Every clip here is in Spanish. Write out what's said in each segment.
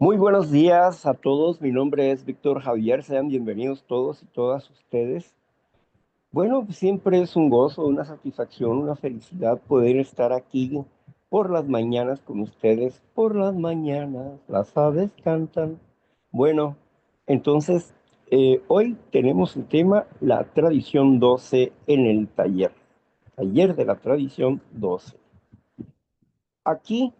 Muy buenos días a todos, mi nombre es Víctor Javier, sean bienvenidos todos y todas ustedes. Bueno, siempre es un gozo, una satisfacción, una felicidad poder estar aquí por las mañanas con ustedes. Por las mañanas las aves cantan. Bueno, entonces hoy tenemos el tema la tradición 12 en el taller de la tradición 12. Aquí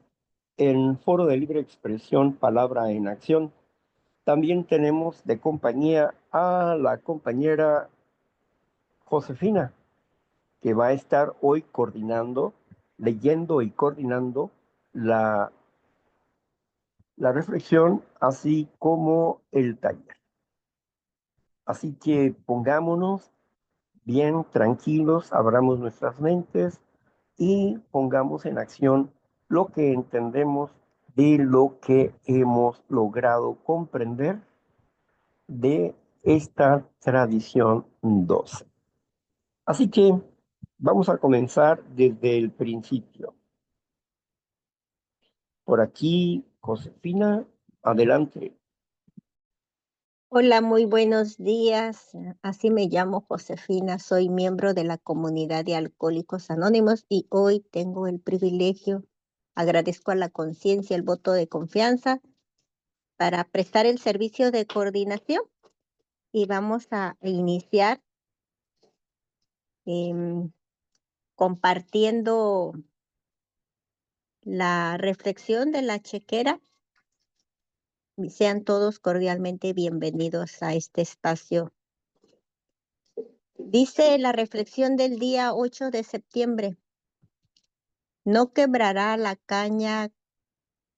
en Foro de Libre Expresión, Palabra en Acción. También tenemos de compañía a la compañera Josefina, que va a estar hoy coordinando, leyendo y coordinando la, la reflexión, así como el taller. Así que pongámonos bien tranquilos, abramos nuestras mentes y pongamos en acción lo que entendemos de lo que hemos logrado comprender de esta tradición 12. Así que vamos a comenzar desde el principio. Por aquí, Josefina, adelante. Hola, muy buenos días. Así me llamo Josefina, soy miembro de la comunidad de Alcohólicos Anónimos y hoy tengo el privilegio, agradezco a la conciencia el voto de confianza para prestar el servicio de coordinación y vamos a iniciar em, compartiendo la reflexión de la chequera. Sean todos cordialmente bienvenidos a este espacio. Dice la reflexión del día 8 de septiembre. No quebrará la caña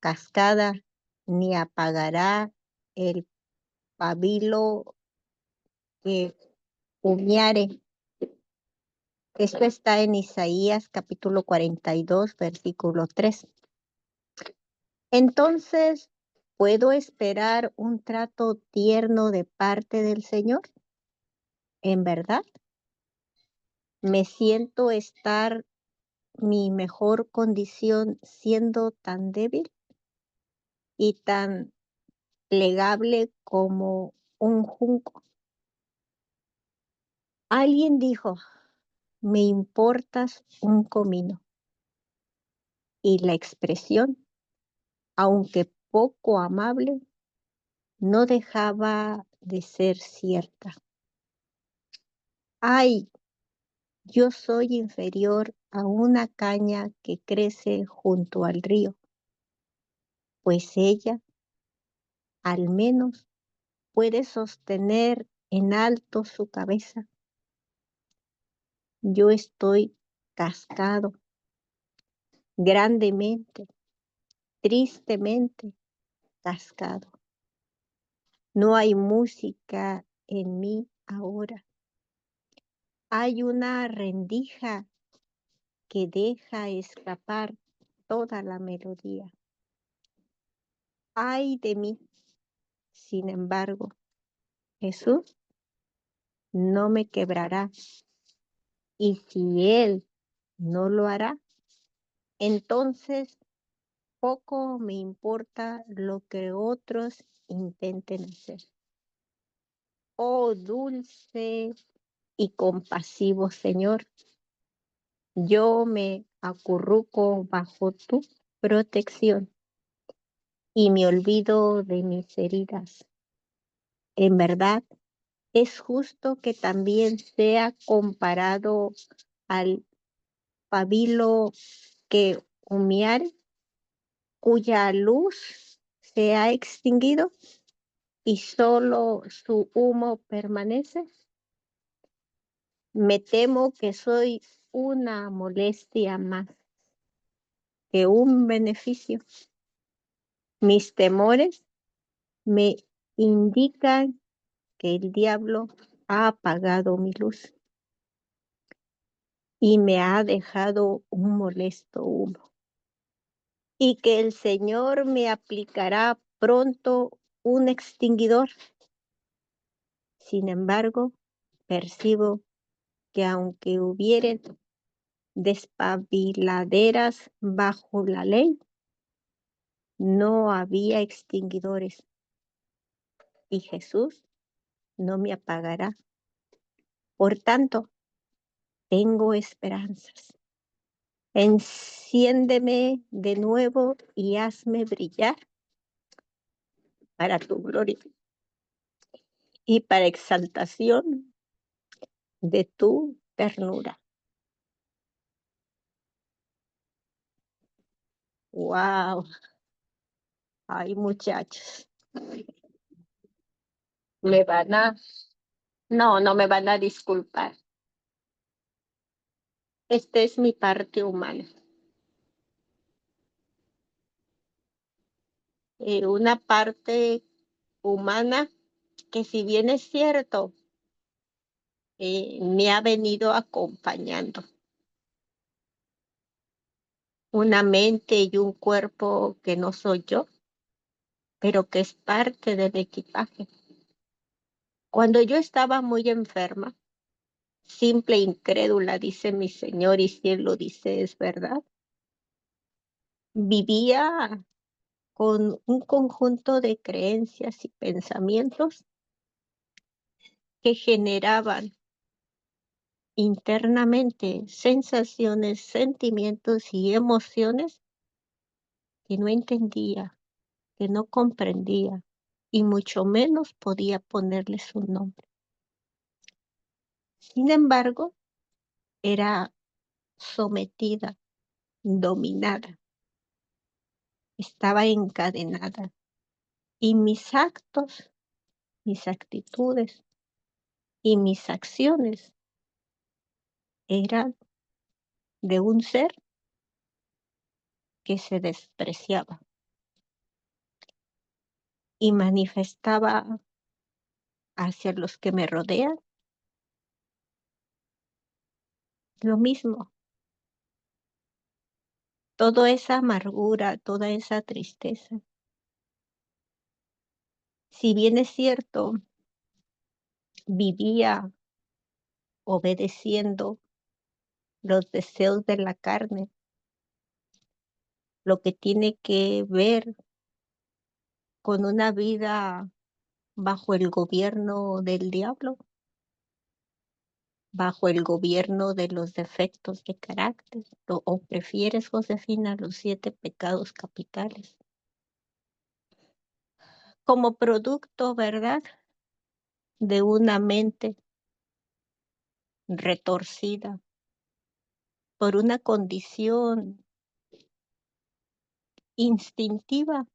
cascada, ni apagará el pabilo que humeare. Esto está en Isaías capítulo 42, versículo 3. Entonces, ¿puedo esperar un trato tierno de parte del Señor? ¿En verdad? ¿Me siento estar mi mejor condición siendo tan débil y tan plegable como un junco? Alguien dijo, me importas un comino. Y la expresión, aunque poco amable, no dejaba de ser cierta. Ay, yo soy inferior a una caña que crece junto al río, pues ella, al menos, puede sostener en alto su cabeza. Yo estoy cascado, grandemente, tristemente cascado. No hay música en mí ahora. Hay una rendija que deja escapar toda la melodía. Ay de mí, sin embargo, Jesús no me quebrará. Y si Él no lo hará, entonces poco me importa lo que otros intenten hacer. Oh dulce y compasivo Señor, yo me acurruco bajo tu protección y me olvido de mis heridas. En verdad, es justo que también sea comparado al pabilo que humeare, cuya luz se ha extinguido y solo su humo permanece. Me temo que soy una molestia más que un beneficio. Mis temores me indican que el diablo ha apagado mi luz y me ha dejado un molesto humo, y que el Señor me aplicará pronto un extinguidor. Sin embargo, percibo que aunque hubieren despabiladeras bajo la ley, no había extinguidores y Jesús no me apagará. Por tanto, tengo esperanzas. Enciéndeme de nuevo y hazme brillar para tu gloria y para exaltación de tu ternura. Wow, ay muchachos, me van a, no me van a disculpar. Esta es mi parte humana. Una parte humana que si bien es cierto, me ha venido acompañando. Una mente y un cuerpo que no soy yo, pero que es parte del equipaje. Cuando yo estaba muy enferma, simple e incrédula, dice mi Señor, y si Él lo dice es verdad, vivía con un conjunto de creencias y pensamientos que generaban internamente sensaciones, sentimientos y emociones que no entendía, que no comprendía y mucho menos podía ponerles un nombre. Sin embargo, era sometida, dominada, estaba encadenada y mis actos, mis actitudes y mis acciones eran de un ser que se despreciaba y manifestaba hacia los que me rodean lo mismo, toda esa amargura, toda esa tristeza. Si bien es cierto, vivía obedeciendo los deseos de la carne, lo que tiene que ver con una vida bajo el gobierno del diablo, bajo el gobierno de los defectos de carácter, o prefieres, Josefina, los 7 pecados capitales. Como producto, ¿verdad?, de una mente retorcida por una condición instintiva,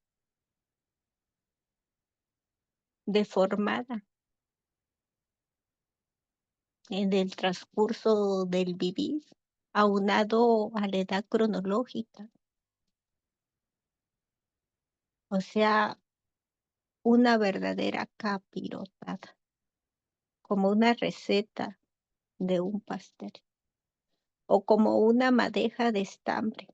deformada en el transcurso del vivir, aunado a la edad cronológica. O sea, una verdadera capirotada, como una receta de un pastel o como una madeja de estambre.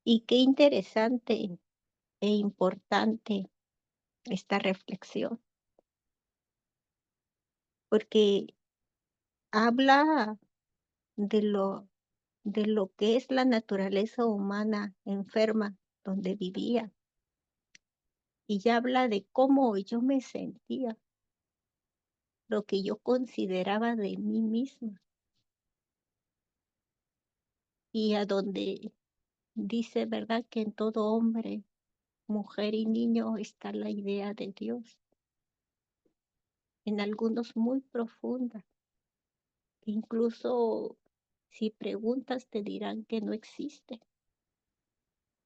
Y qué interesante e importante esta reflexión, porque habla de lo que es la naturaleza humana enferma donde vivía. Y ya habla de cómo yo me sentía, lo que yo consideraba de mí misma. Y a donde dice, ¿verdad?, que en todo hombre, mujer y niño está la idea de Dios. En algunos muy profunda. Incluso si preguntas te dirán que no existe.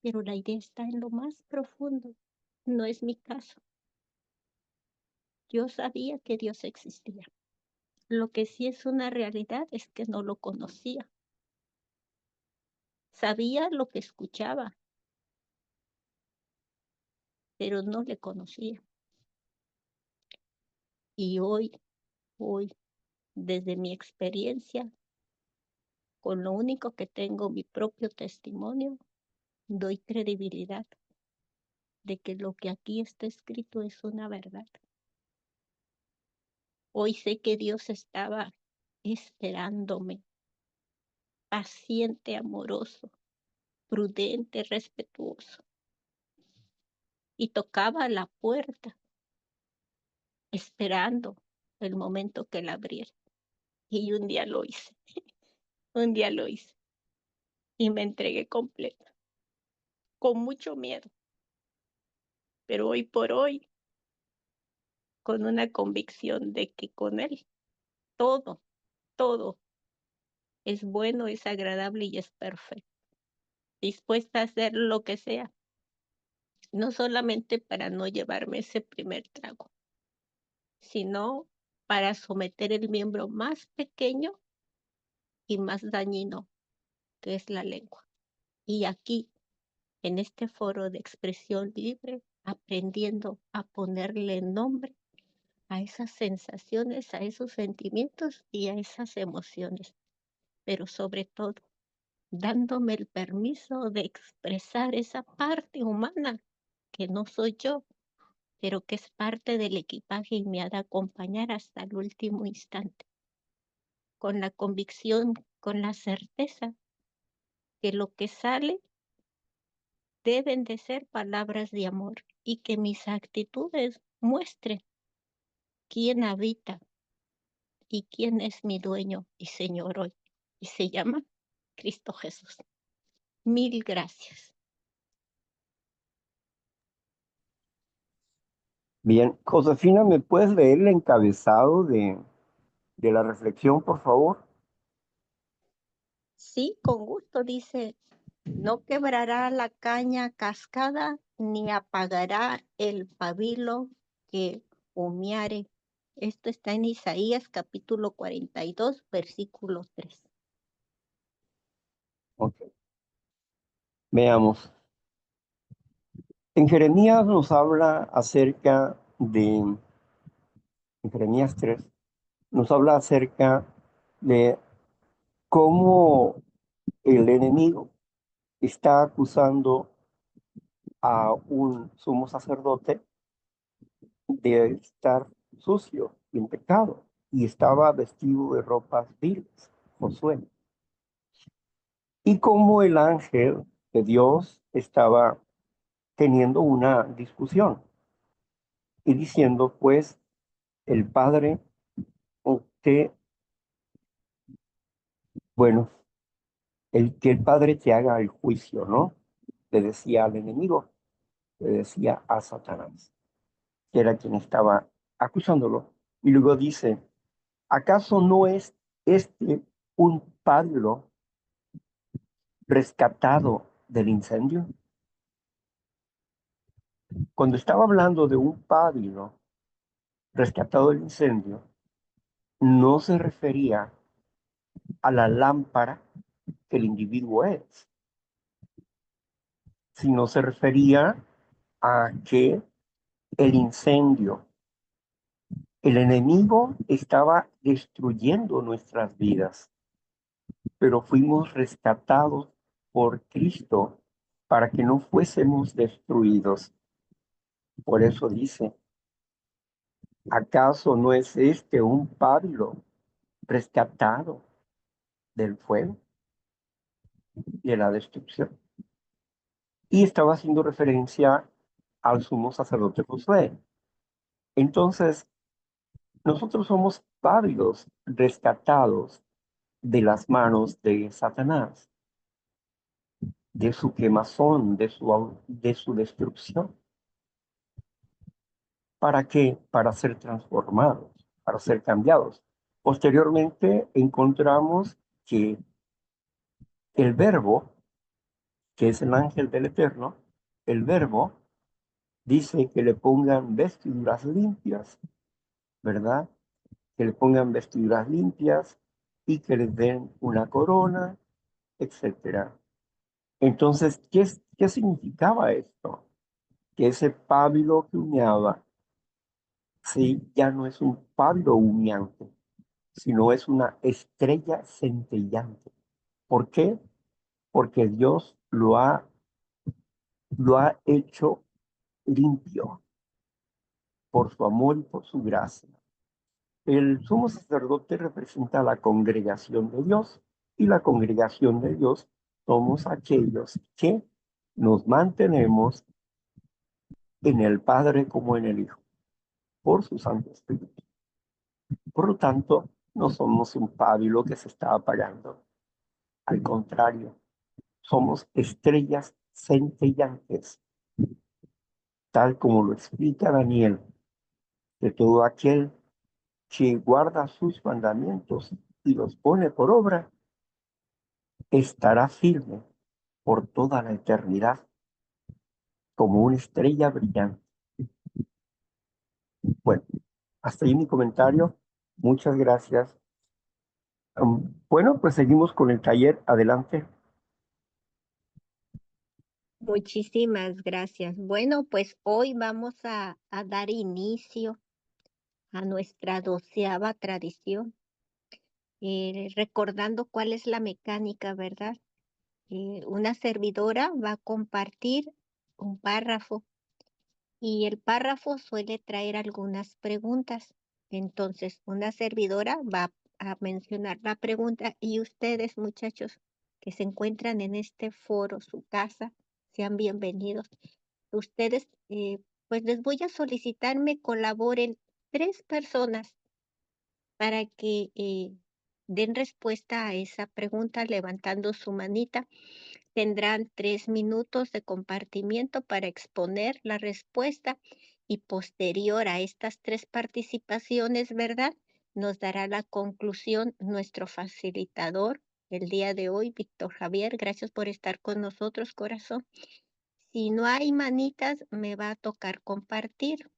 Pero la idea está en lo más profundo. No es mi caso. Yo sabía que Dios existía. Lo que sí es una realidad es que no lo conocía. Sabía lo que escuchaba, pero no le conocía. Y hoy, desde mi experiencia, con lo único que tengo, mi propio testimonio, doy credibilidad de que lo que aquí está escrito es una verdad. Hoy sé que Dios estaba esperándome paciente, amoroso, prudente, respetuoso. Y tocaba la puerta, esperando el momento que la abriera. Y un día lo hice, un día lo hice. Y me entregué completa, con mucho miedo. Pero hoy por hoy, con una convicción de que con Él todo, todo es bueno, es agradable y es perfecto. Dispuesta a hacer lo que sea, no solamente para no llevarme ese primer trago, sino para someter el miembro más pequeño y más dañino, que es la lengua. Y aquí, en este foro de expresión libre, aprendiendo a ponerle nombre a esas sensaciones, a esos sentimientos y a esas emociones, pero sobre todo dándome el permiso de expresar esa parte humana que no soy yo, pero que es parte del equipaje y me ha de acompañar hasta el último instante, con la convicción, con la certeza que lo que sale deben de ser palabras de amor y que mis actitudes muestren quién habita y quién es mi dueño y Señor hoy. Y se llama Cristo Jesús. Mil gracias. Bien, Josefina, ¿me puedes leer el encabezado de la reflexión, por favor? Sí, con gusto, dice, no quebrará la caña cascada, ni apagará el pabilo que humeare. Esto está en Isaías capítulo 42, versículo 3. Ok, veamos. En Jeremías nos habla acerca de, en Jeremías 3, nos habla acerca de cómo el enemigo está acusando a un sumo sacerdote de estar sucio y en pecado, y estaba vestido de ropas viles, Josué. Y como el ángel de Dios estaba teniendo una discusión y diciendo, pues, el Padre, que, bueno, que el Padre te haga el juicio, ¿no? Le decía al enemigo, le decía a Satanás, que era quien estaba acusándolo. Y luego dice, ¿acaso no es este un Pablo rescatado del incendio? Cuando estaba hablando de un pábilo rescatado del incendio, no se refería a la lámpara que el individuo es, sino se refería a que el incendio, el enemigo estaba destruyendo nuestras vidas, pero fuimos rescatados por Cristo para que no fuésemos destruidos. Por eso dice, ¿acaso no es este un Pablo rescatado del fuego y de la destrucción? Y estaba haciendo referencia al sumo sacerdote Josué. Entonces, nosotros somos Pábilos rescatados de las manos de Satanás, de su quemazón, de su destrucción. ¿Para qué? Para ser transformados, para ser cambiados. Posteriormente encontramos que el Verbo, que es el ángel del Eterno, el Verbo dice que le pongan vestiduras limpias, ¿verdad? Que le pongan vestiduras limpias y que les den una corona, etcétera. Entonces, ¿qué significaba esto? Que ese pábilo que humeaba, sí, ya no es un pábilo humeante, sino es una estrella centellante. ¿Por qué? Porque Dios lo ha hecho limpio por su amor y por su gracia. El sumo sacerdote representa a la congregación de Dios, y la congregación de Dios somos aquellos que nos mantenemos en el Padre como en el Hijo, por su Santo Espíritu. Por lo tanto, no somos un pábilo que se está apagando. Al contrario, somos estrellas centellantes, tal como lo explica Daniel, de todo aquel que guarda sus mandamientos y los pone por obra, estará firme por toda la eternidad como una estrella brillante. Bueno, hasta ahí mi comentario. Muchas gracias. Bueno, pues seguimos con el taller. Adelante. Muchísimas gracias. Bueno, pues hoy vamos a dar inicio a nuestra 12ª tradición, recordando cuál es la mecánica, ¿verdad? Una servidora va a compartir un párrafo y el párrafo suele traer algunas preguntas. Entonces, una servidora va a mencionar la pregunta y ustedes, muchachos, que se encuentran en este foro, su casa, sean bienvenidos. Ustedes, pues les voy a solicitar me colaboren 3 personas para que den respuesta a esa pregunta levantando su manita. Tendrán 3 minutos de compartimiento para exponer la respuesta y posterior a estas 3 participaciones, ¿verdad? Nos dará la conclusión nuestro facilitador el día de hoy, Víctor Javier. Gracias por estar con nosotros, corazón. Si no hay manitas, me va a tocar compartir.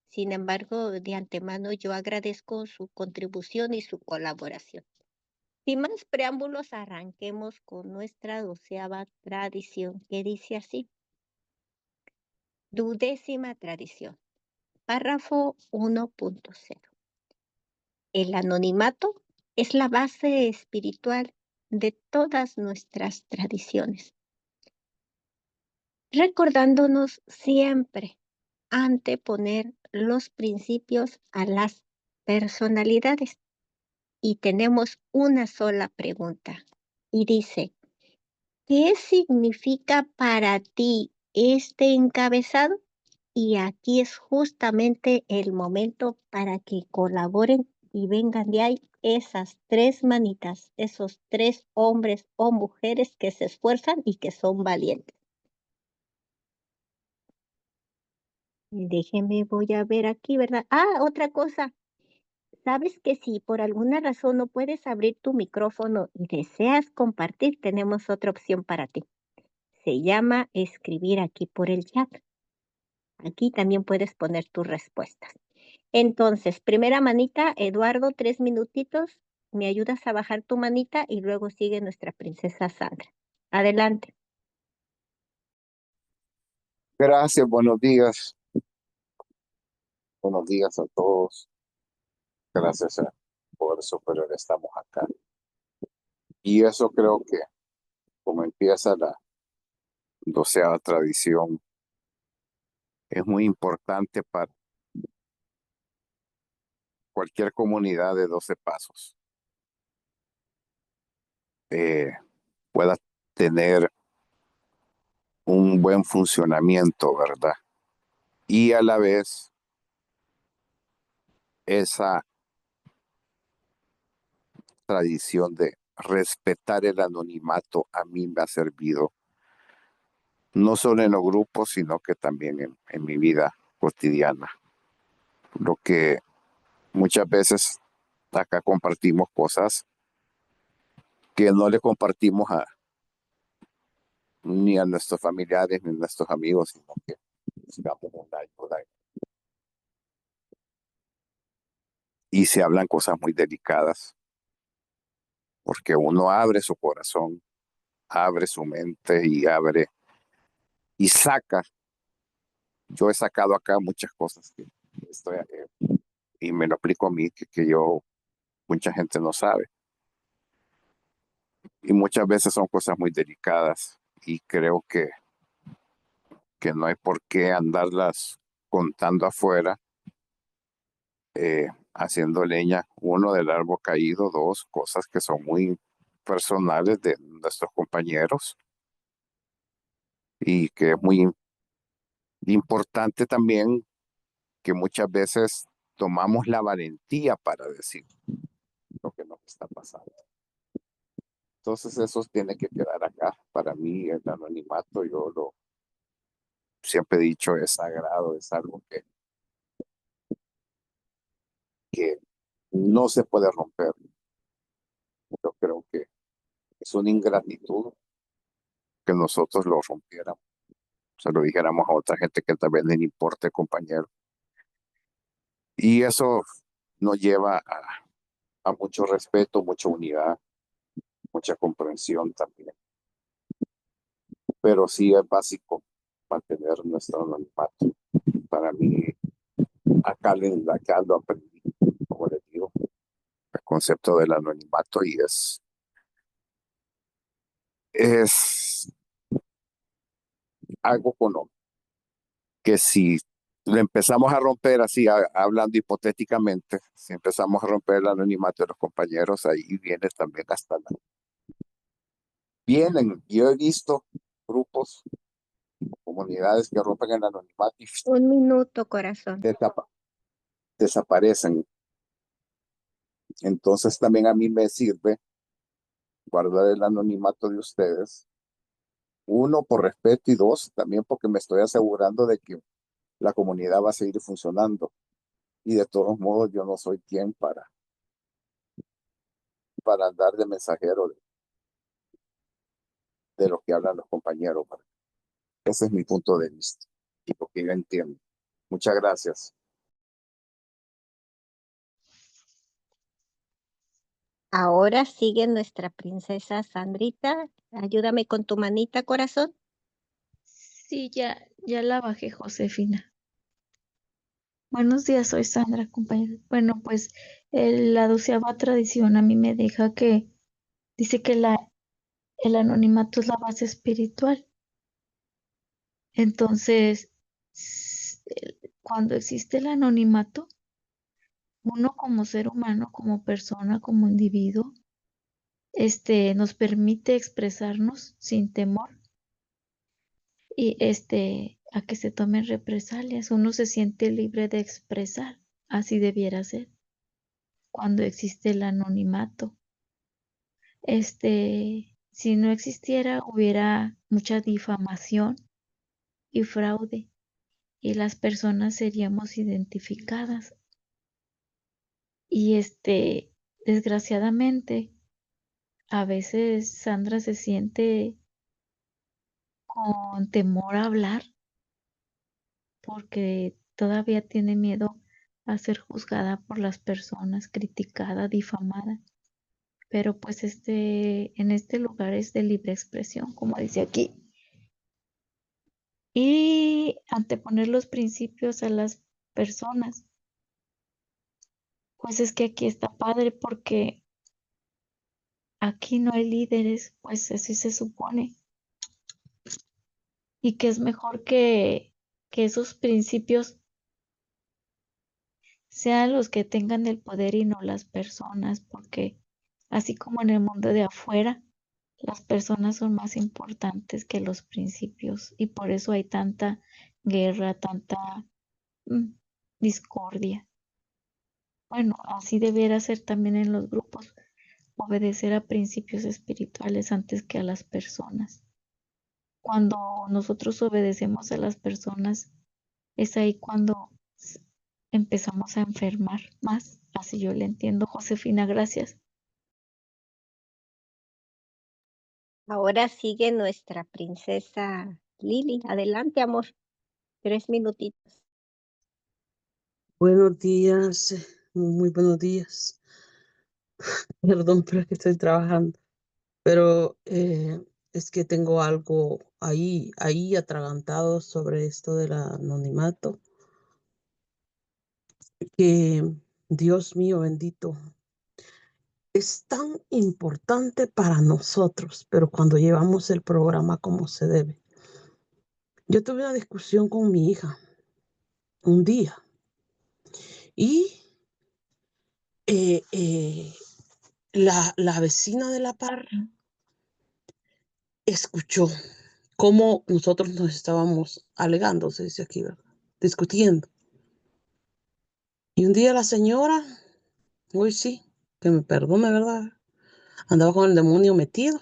Sin embargo, de antemano yo agradezco su contribución y su colaboración. Sin más preámbulos, arranquemos con nuestra 12ª tradición, que dice así. 12ª tradición, párrafo 1.0. El anonimato es la base espiritual de todas nuestras tradiciones, recordándonos siempre anteponer los principios a las personalidades. Y tenemos una sola pregunta, y dice, ¿qué significa para ti este encabezado? Y aquí es justamente el momento para que colaboren y vengan de ahí esas 3 manitas, esos 3 hombres o mujeres que se esfuerzan y que son valientes. Déjeme, voy a ver aquí, ¿verdad? Ah, otra cosa. Sabes que si por alguna razón no puedes abrir tu micrófono y deseas compartir, tenemos otra opción para ti. Se llama escribir aquí por el chat. Aquí también puedes poner tus respuestas. Entonces, primera manita, Eduardo, 3 minutitos. Me ayudas a bajar tu manita y luego sigue nuestra princesa Sandra. Adelante. Gracias, buenos días. Buenos días a todos. Gracias a Poder Superior estamos acá. Y eso creo que como empieza la 12ª tradición, es muy importante para cualquier comunidad de 12 pasos. Pueda tener un buen funcionamiento, ¿verdad? Y a la vez esa tradición de respetar el anonimato a mí me ha servido no solo en los grupos, sino que también en mi vida cotidiana. Lo que muchas veces acá compartimos cosas que no le compartimos ni a nuestros familiares ni a nuestros amigos, sino que buscamos una ayuda. Y se hablan cosas muy delicadas, porque uno abre su corazón, abre su mente y abre y saca. Yo he sacado acá muchas cosas que estoy, y me lo explico a mí, que yo, mucha gente no sabe. Y muchas veces son cosas muy delicadas y creo que no hay por qué andarlas contando afuera, haciendo leña, uno, del árbol caído, dos, cosas que son muy personales de nuestros compañeros y que es muy importante también que muchas veces tomamos la valentía para decir lo que nos está pasando. Entonces eso tiene que quedar acá. Para mí el anonimato, yo lo siempre he dicho, es sagrado, es algo que no se puede romper. Yo creo que es una ingratitud que nosotros lo rompiéramos, se lo dijéramos a otra gente que tal vez no le importe, compañero. Y eso nos lleva a mucho respeto, mucha unidad, mucha comprensión también. Pero sí es básico mantener nuestro anonimato. Para mí, acá lo aprendí, como les digo, el concepto del anonimato y es algo que si lo empezamos a romper así, hablando hipotéticamente, si empezamos a romper el anonimato de los compañeros, ahí viene también vienen, yo he visto grupos, comunidades que rompen el anonimato y 1 minuto, corazón. desaparecen. Entonces también a mí me sirve guardar el anonimato de ustedes. Uno, por respeto y dos, también porque me estoy asegurando de que la comunidad va a seguir funcionando. Y de todos modos, yo no soy quien para andar de mensajero de lo que hablan los compañeros. Ese es mi punto de vista y lo que yo entiendo. Muchas gracias. Ahora sigue nuestra princesa Sandrita. Ayúdame con tu manita, corazón. Sí, ya la bajé, Josefina. Buenos días, soy Sandra, compañero. Bueno, pues la 12ª tradición a mí me deja que dice que el anonimato es la base espiritual. Entonces, cuando existe el anonimato, uno como ser humano, como persona, como individuo, nos permite expresarnos sin temor y a que se tomen represalias. Uno se siente libre de expresar, así debiera ser cuando existe el anonimato. Si no existiera, hubiera mucha difamación y fraude y las personas seríamos identificadas. Y desgraciadamente, a veces Sandra se siente con temor a hablar porque todavía tiene miedo a ser juzgada por las personas, criticada, difamada. Pero pues en este lugar es de libre expresión, como dice aquí. Y anteponer los principios a las personas. Pues es que aquí está padre porque aquí no hay líderes, pues así se supone. Y que es mejor que esos principios sean los que tengan el poder y no las personas, porque así como en el mundo de afuera, las personas son más importantes que los principios y por eso hay tanta guerra, tanta discordia. Bueno, así debiera ser también en los grupos, obedecer a principios espirituales antes que a las personas. Cuando nosotros obedecemos a las personas, es ahí cuando empezamos a enfermar más. Así yo le entiendo, Josefina, gracias. Ahora sigue nuestra princesa Lili. Adelante, amor. 3 minutitos. Buenos días, muy buenos días. Perdón, pero es que estoy trabajando. Pero es que tengo algo ahí atragantado sobre esto del anonimato. Que Dios mío bendito, es tan importante para nosotros, pero cuando llevamos el programa como se debe. Yo tuve una discusión con mi hija un día y la vecina de la par escuchó cómo nosotros nos estábamos alegando, se dice aquí, ¿verdad? Discutiendo. Y un día la señora, hoy sí, que me perdone, ¿verdad? Andaba con el demonio metido.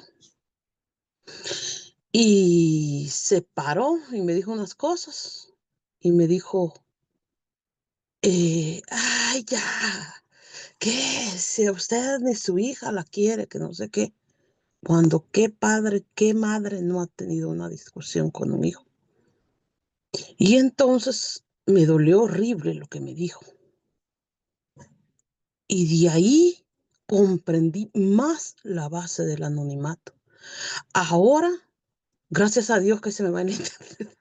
Y se paró y me dijo unas cosas. Y me dijo, ay, ya, que si usted ni su hija la quiere, que no sé qué. Cuando qué padre, qué madre no ha tenido una discusión con un hijo. Y entonces me dolió horrible lo que me dijo. Y de ahí comprendí más la base del anonimato. Ahora, gracias a Dios que se me va en internet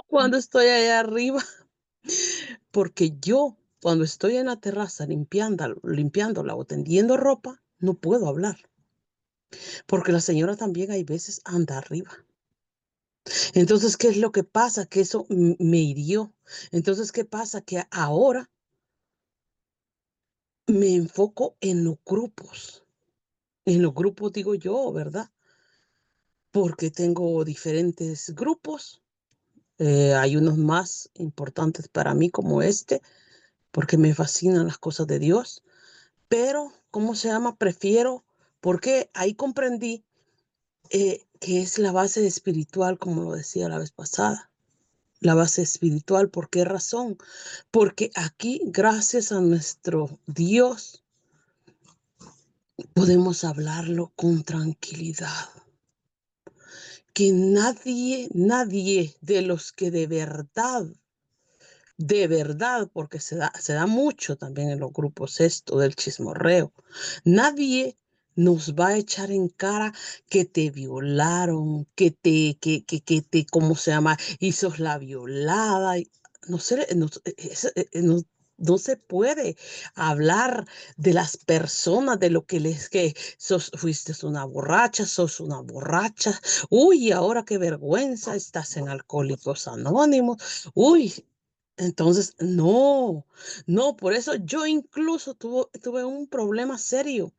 cuando estoy allá arriba, porque yo cuando estoy en la terraza limpiándola o tendiendo ropa, no puedo hablar, porque la señora también hay veces anda arriba. Entonces, ¿qué es lo que pasa? Que eso me hirió. Entonces, ¿qué pasa? Que ahora me enfoco en los grupos digo yo, ¿verdad? Porque tengo diferentes grupos. Hay unos más importantes para mí como este, porque me fascinan las cosas de Dios. Pero, ¿cómo se llama? Prefiero, porque ahí comprendí que es la base espiritual, como lo decía la vez pasada. La base espiritual, ¿por qué razón? Porque aquí, gracias a nuestro Dios, podemos hablarlo con tranquilidad. Que nadie de los que de verdad, porque se da mucho también en los grupos esto del chismorreo, nadie nos va a echar en cara que te violaron, que te, ¿cómo se llama? Hizo la violada. No sé, no se puede hablar de las personas, de lo que les que fuiste una borracha, sos una borracha. Uy, ahora qué vergüenza, estás en Alcohólicos Anónimos. Uy, entonces, no, por eso yo incluso tuve un problema serio.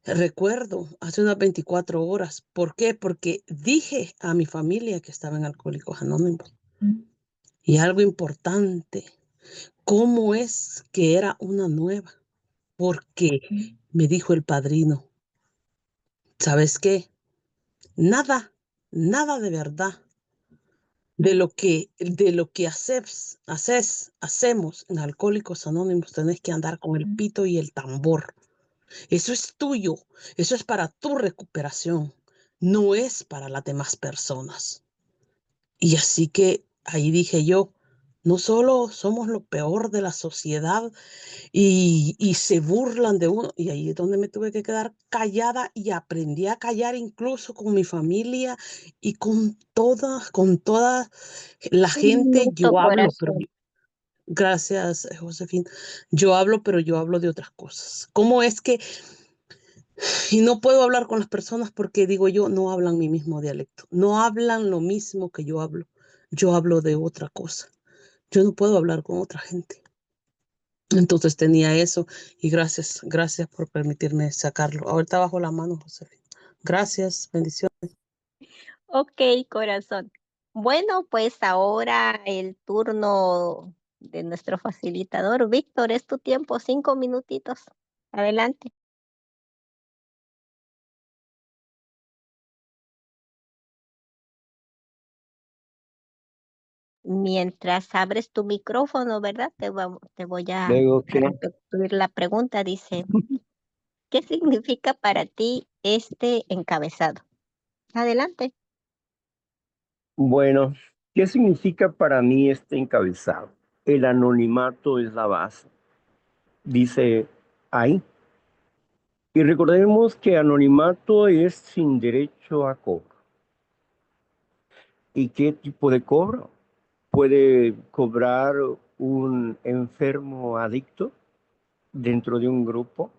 Recuerdo hace unas 24 horas. ¿Por qué? Porque dije a mi familia que estaba en Alcohólicos Anónimos. Y algo importante, ¿cómo es que era una nueva? Porque me dijo el padrino, ¿sabes qué? Nada de verdad de lo que hacemos en Alcohólicos Anónimos, tenés que andar con el pito y el tambor. Eso es tuyo, eso es para tu recuperación, no es para las demás personas. Y así que ahí dije yo, no solo somos lo peor de la sociedad y se burlan de uno, y ahí es donde me tuve que quedar callada y aprendí a callar incluso con mi familia y con toda la gente, Lindo yo hablo, pero corazón. gracias, Josefina, yo hablo, pero yo hablo de otras cosas. ¿Cómo es que y no puedo hablar con las personas porque digo yo, no hablan mi mismo dialecto, no hablan lo mismo que yo hablo de otra cosa, yo no puedo hablar con otra gente. Entonces tenía eso y gracias por permitirme sacarlo. Ahorita bajo la mano, Josefina. Gracias, bendiciones. Ok, corazón. Bueno, pues ahora el turno de nuestro facilitador. Víctor, es tu tiempo, 5 minutitos. Adelante. Mientras abres tu micrófono, ¿verdad? Te voy Luego a que, repetir la pregunta. Dice, ¿qué significa para ti este encabezado? Adelante. bueno, ¿qué significa para mí este encabezado? El anonimato es la base, dice ahí. Y recordemos que anonimato es sin derecho a cobro. ¿Y qué tipo de cobro? Puede cobrar un enfermo adicto dentro de un grupo.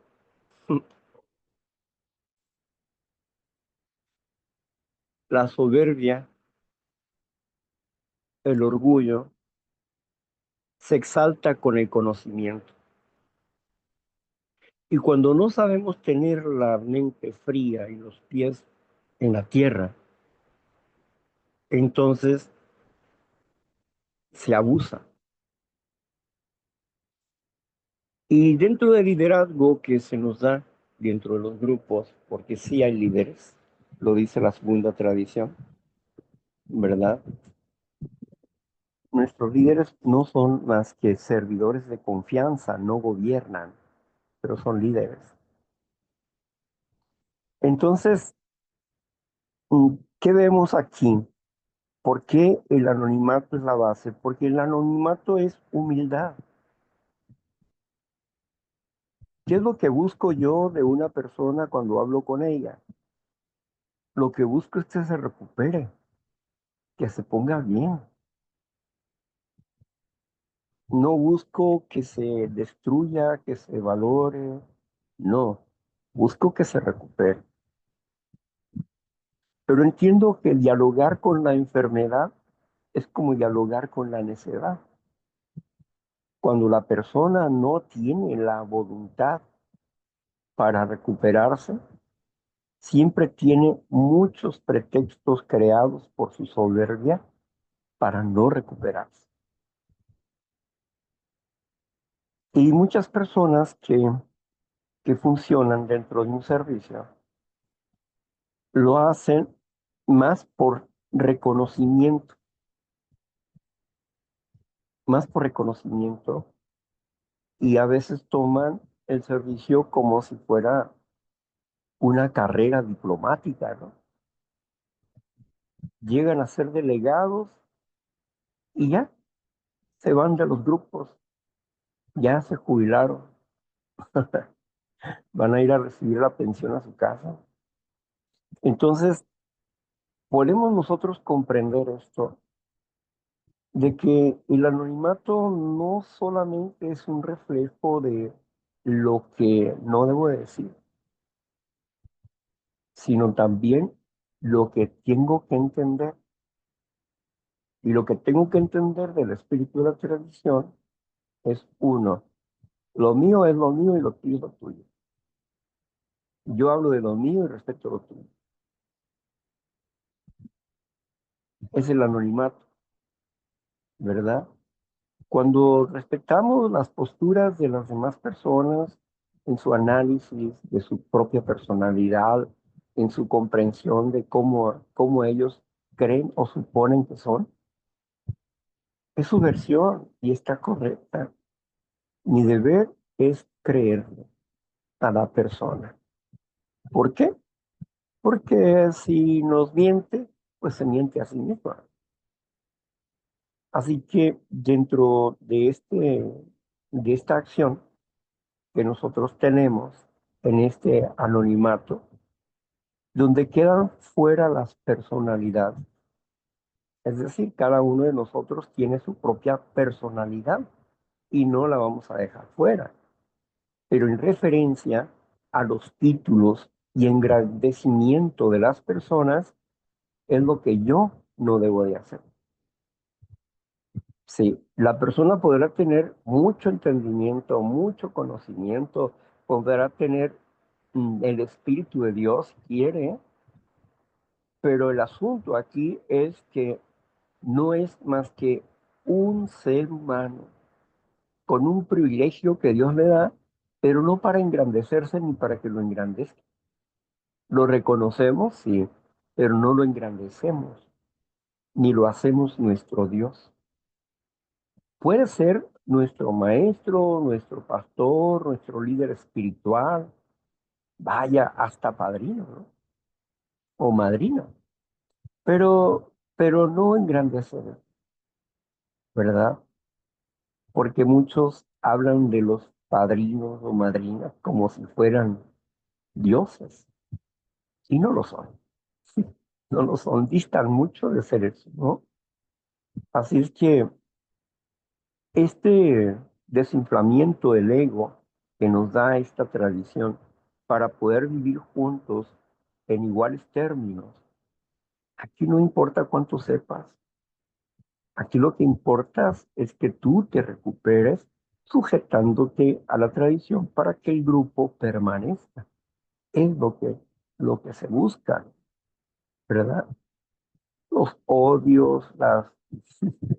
La soberbia, el orgullo, se exalta con el conocimiento. Y cuando no sabemos tener la mente fría y los pies en la tierra, entonces se abusa. Y dentro del liderazgo que se nos da dentro de los grupos, porque sí hay líderes, lo dice la segunda tradición, ¿verdad? Nuestros líderes no son más que servidores de confianza, no gobiernan, pero son líderes. Entonces, ¿qué vemos aquí? ¿Por qué el anonimato es la base? Porque el anonimato es humildad. ¿Qué es lo que busco yo de una persona cuando hablo con ella? Lo que busco es que se recupere, que se ponga bien. No busco que se destruya, que se valore. No, busco que se recupere. Pero entiendo que dialogar con la enfermedad es como dialogar con la necedad. Cuando la persona no tiene la voluntad para recuperarse, siempre tiene muchos pretextos creados por su soberbia para no recuperarse. Y muchas personas que funcionan dentro de un servicio lo hacen más por reconocimiento, más por reconocimiento, y a veces toman el servicio como si fuera una carrera diplomática, ¿no? Llegan a ser delegados y ya se van de los grupos, ya se jubilaron, van a ir a recibir la pensión a su casa. Entonces, podemos nosotros comprender esto, de que el anonimato no solamente es un reflejo de lo que no debo de decir, sino también lo que tengo que entender. Y lo que tengo que entender del espíritu de la tradición es uno, lo mío es lo mío y lo tuyo es lo tuyo. Yo hablo de lo mío y respeto lo tuyo. Es el anonimato, ¿verdad? Cuando respetamos las posturas de las demás personas en su análisis de su propia personalidad, en su comprensión de cómo ellos creen o suponen que son, es su versión y está correcta. Mi deber es creerle a la persona. ¿Por qué? Porque si nos miente, pues se miente a sí misma. Así que dentro de esta acción que nosotros tenemos en este anonimato, donde quedan fuera las personalidades, es decir, cada uno de nosotros tiene su propia personalidad y no la vamos a dejar fuera. Pero en referencia a los títulos y engrandecimiento de las personas, es lo que yo no debo de hacer. Sí, la persona podrá tener mucho entendimiento, mucho conocimiento, podrá tener el Espíritu de Dios, si quiere, pero el asunto aquí es que no es más que un ser humano con un privilegio que Dios le da, pero no para engrandecerse ni para que lo engrandezca. Lo reconocemos, sí, pero no lo engrandecemos, ni lo hacemos nuestro Dios. Puede ser nuestro maestro, nuestro pastor, nuestro líder espiritual, vaya, hasta padrino, ¿no? O madrina, pero no engrandecer, ¿verdad? Porque muchos hablan de los padrinos o madrinas como si fueran dioses, y no lo son. No lo son, distan mucho de ser eso, ¿no? Así es que este desinflamiento del ego que nos da esta tradición para poder vivir juntos en iguales términos, aquí no importa cuánto sepas, aquí lo que importa es que tú te recuperes sujetándote a la tradición para que el grupo permanezca. Es lo que se busca, ¿verdad? Los odios,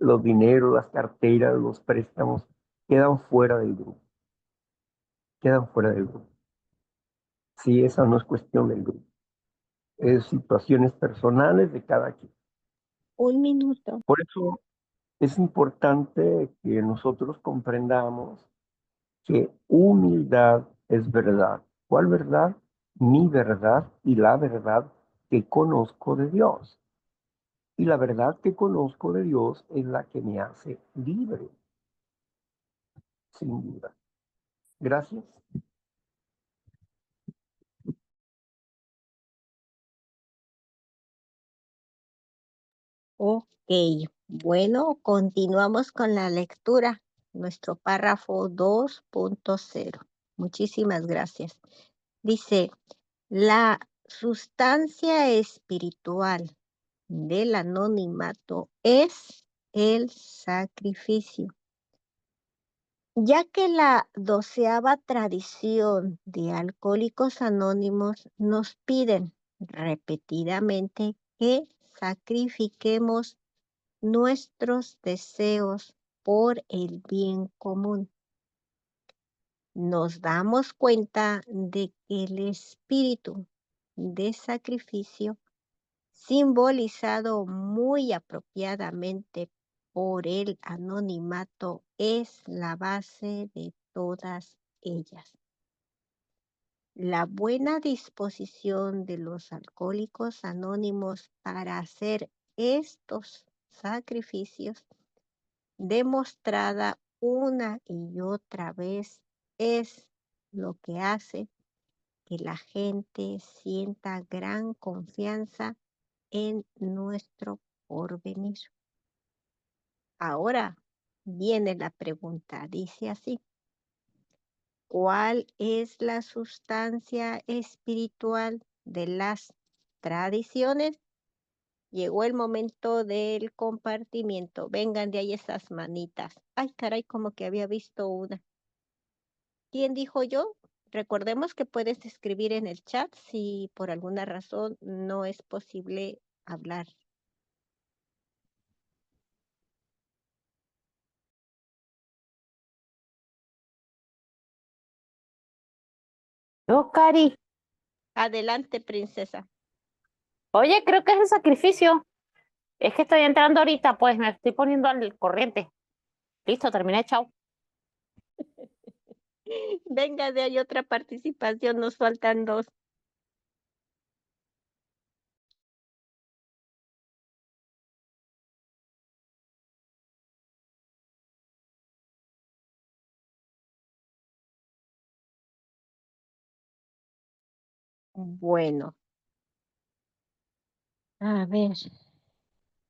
los dineros, las carteras, los préstamos, quedan fuera del grupo. Quedan fuera del grupo. Sí, esa no es cuestión del grupo. Es situaciones personales de cada quien. Un minuto. Por eso es importante que nosotros comprendamos que humildad es verdad. ¿Cuál verdad? Mi verdad y la verdad que conozco de Dios. Y la verdad que conozco de Dios es la que me hace libre, sin duda. Gracias. Ok, bueno, continuamos con la lectura. Nuestro párrafo 2.0. Muchísimas gracias. Dice, la sustancia espiritual del anonimato es el sacrificio, ya que la 12ª tradición de Alcohólicos Anónimos nos piden repetidamente que sacrifiquemos nuestros deseos por el bien común. Nos damos cuenta de que el espíritu de sacrificio, simbolizado muy apropiadamente por el anonimato, es la base de todas ellas. La buena disposición de los alcohólicos anónimos para hacer estos sacrificios, demostrada una y otra vez, es lo que hace que la gente sienta gran confianza en nuestro porvenir. Ahora viene la pregunta, dice así: ¿cuál es la sustancia espiritual de las tradiciones? Llegó el momento del compartimiento. Vengan de ahí esas manitas. Ay, caray, como que había visto una. ¿Quién dijo yo? Recordemos que puedes escribir en el chat si por alguna razón no es posible hablar. Yo, Cari. Adelante, princesa. Oye, creo que es el sacrificio. Es que estoy entrando ahorita, pues me estoy poniendo al corriente. Listo, terminé, chao. Venga, de ahí otra participación, nos faltan 2. Bueno, a ver,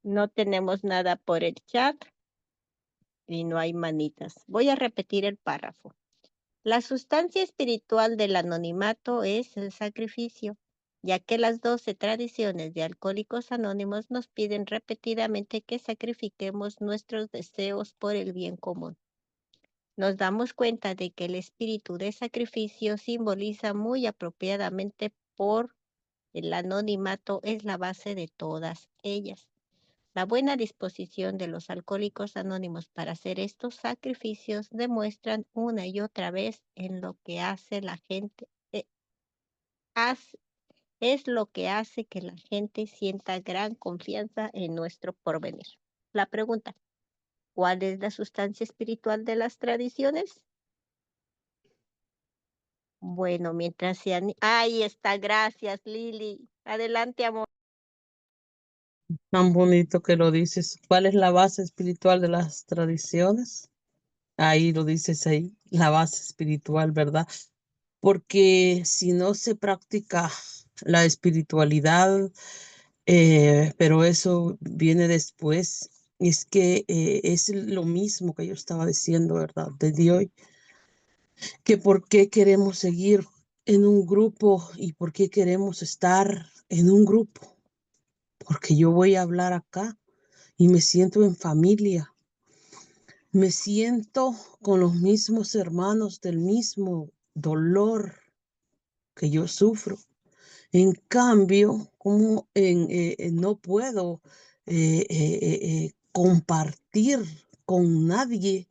no tenemos nada por el chat y no hay manitas. Voy a repetir el párrafo. La sustancia espiritual del anonimato es el sacrificio, ya que las 12 tradiciones de Alcohólicos Anónimos nos piden repetidamente que sacrifiquemos nuestros deseos por el bien común. Nos damos cuenta de que el espíritu de sacrificio simboliza muy apropiadamente por el anonimato, es la base de todas ellas. La buena disposición de los alcohólicos anónimos para hacer estos sacrificios demuestran una y otra vez en lo que hace la gente, es lo que hace que la gente sienta gran confianza en nuestro porvenir. La pregunta, ¿cuál es la sustancia espiritual de las tradiciones? Bueno, mientras sean... Ahí está, gracias, Lili. Adelante, amor. Tan bonito que lo dices. ¿Cuál es la base espiritual de las tradiciones? Ahí lo dices ahí, la base espiritual, ¿verdad? Porque si no se practica la espiritualidad, pero eso viene después, es que es lo mismo que yo estaba diciendo, ¿verdad? Desde hoy, que por qué queremos seguir en un grupo y por qué queremos estar en un grupo, porque yo voy a hablar acá y me siento en familia. Me siento con los mismos hermanos del mismo dolor que yo sufro. En cambio, como no puedo compartir con nadie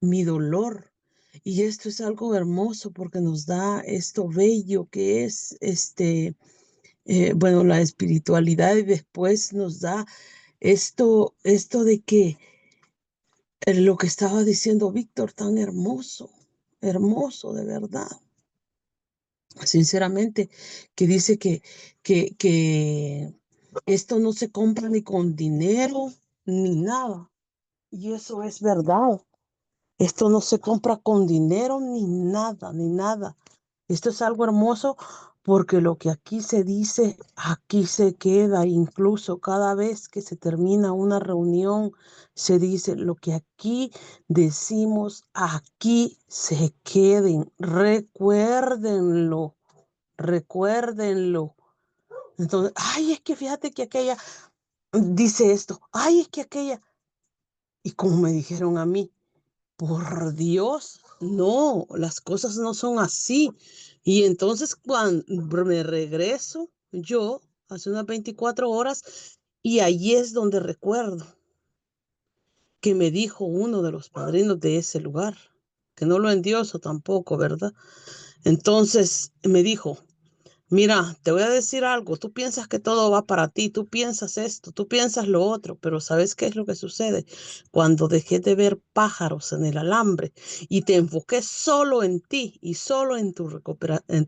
mi dolor. Y esto es algo hermoso porque nos da esto bello que es bueno, la espiritualidad, y después nos da esto de que lo que estaba diciendo Víctor, tan hermoso, hermoso de verdad. Sinceramente, que dice que esto no se compra ni con dinero ni nada. Y eso es verdad. Esto no se compra con dinero ni nada, ni nada. Esto es algo hermoso porque lo que aquí se dice, aquí se queda. Incluso cada vez que se termina una reunión, se dice lo que aquí decimos, aquí se queden. Recuérdenlo, recuérdenlo. Entonces, ay, es que fíjate que aquella dice esto, ay, es que aquella. Y como me dijeron a mí, por Dios, no, las cosas no son así. Y entonces cuando me regreso yo, hace unas 24 horas, y allí es donde recuerdo que me dijo uno de los padrinos de ese lugar, que no lo endioso tampoco, ¿verdad? Entonces me dijo, mira, te voy a decir algo, tú piensas que todo va para ti, tú piensas esto, tú piensas lo otro, pero ¿sabes qué es lo que sucede? Cuando dejes de ver pájaros en el alambre y te enfoques solo en ti y solo en tu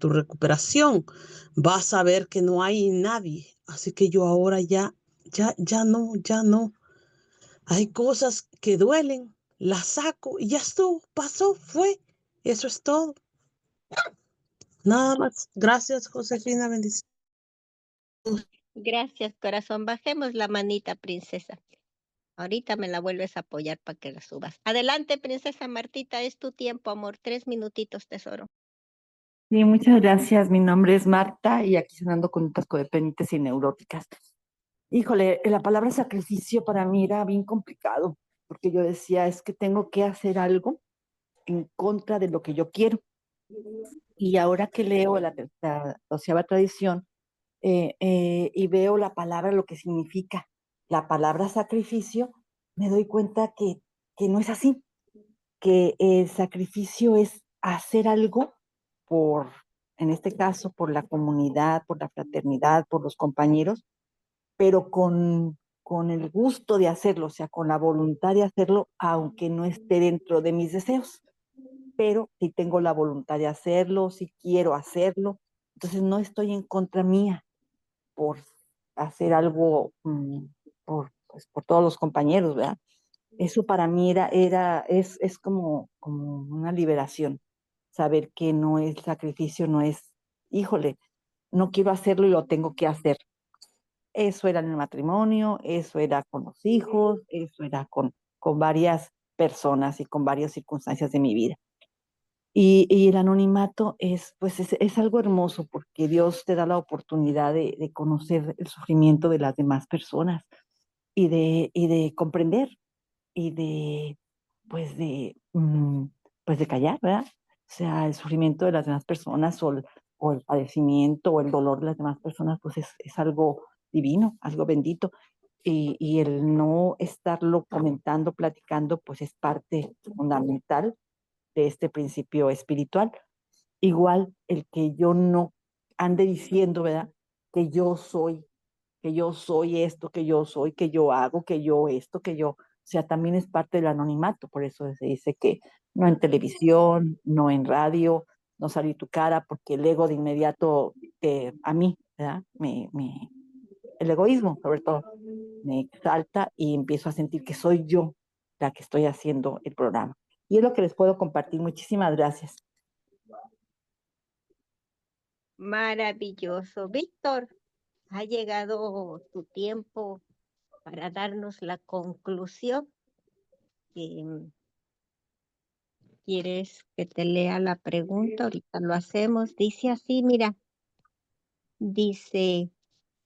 recuperación, vas a ver que no hay nadie. Así que yo ahora ya no. Hay cosas que duelen, las saco y ya estuvo, pasó, fue. Eso es todo. Nada más. Gracias, Josefina, bendiciones. Gracias, corazón. Bajemos la manita, princesa. Ahorita me la vuelves a apoyar para que la subas. Adelante, princesa Martita, es tu tiempo, amor. 3 minutitos, tesoro. Sí, muchas gracias. Mi nombre es Marta y aquí cenando con otras codependientes y neuróticas. Híjole, la palabra sacrificio para mí era bien complicado, porque yo decía, es que tengo que hacer algo en contra de lo que yo quiero. Y ahora que leo la 12ª tradición y veo la palabra, lo que significa la palabra sacrificio, me doy cuenta que no es así, que el sacrificio es hacer algo por, en este caso, por la comunidad, por la fraternidad, por los compañeros, pero con el gusto de hacerlo, o sea, con la voluntad de hacerlo, aunque no esté dentro de mis deseos. Pero si tengo la voluntad de hacerlo, si quiero hacerlo, entonces no estoy en contra mía por hacer algo pues, por todos los compañeros, ¿verdad? Eso para mí es como una liberación, saber que no es sacrificio, no es, híjole, no quiero hacerlo y lo tengo que hacer. Eso era en el matrimonio, eso era con los hijos, eso era con varias personas y con varias circunstancias de mi vida. Y el anonimato pues es algo hermoso porque Dios te da la oportunidad de conocer el sufrimiento de las demás personas y de comprender y pues pues de callar, ¿verdad? O sea, el sufrimiento de las demás personas o el padecimiento o el dolor de las demás personas, pues es algo divino, algo bendito. Y el no estarlo comentando, platicando, pues es parte fundamental de este principio espiritual. Igual el que yo no ande diciendo, ¿verdad? Que yo soy esto, que yo soy, que yo hago, que yo esto, que yo, o sea, también es parte del anonimato, por eso se dice que no en televisión, no en radio, no salir tu cara, porque el ego de inmediato, a mí, ¿verdad? El egoísmo, sobre todo, me exalta y empiezo a sentir que soy yo la que estoy haciendo el programa. Y es lo que les puedo compartir. Muchísimas gracias. Maravilloso. Víctor, ha llegado tu tiempo para darnos la conclusión. ¿Quieres que te lea la pregunta? Ahorita lo hacemos. Dice así, mira. Dice,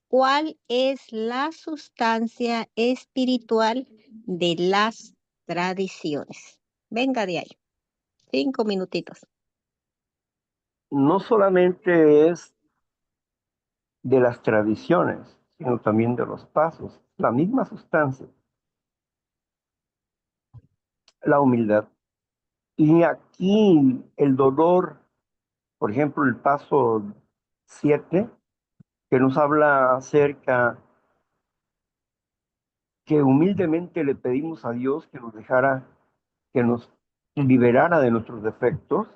¿cuál es la sustancia espiritual de las tradiciones. Venga de ahí. 5 minutitos. No solamente es de las tradiciones, sino también de los pasos, la misma sustancia, la humildad. Y aquí el dolor, por ejemplo, el paso 7, que nos habla acerca que humildemente le pedimos a Dios que nos dejara, que nos liberara de nuestros defectos.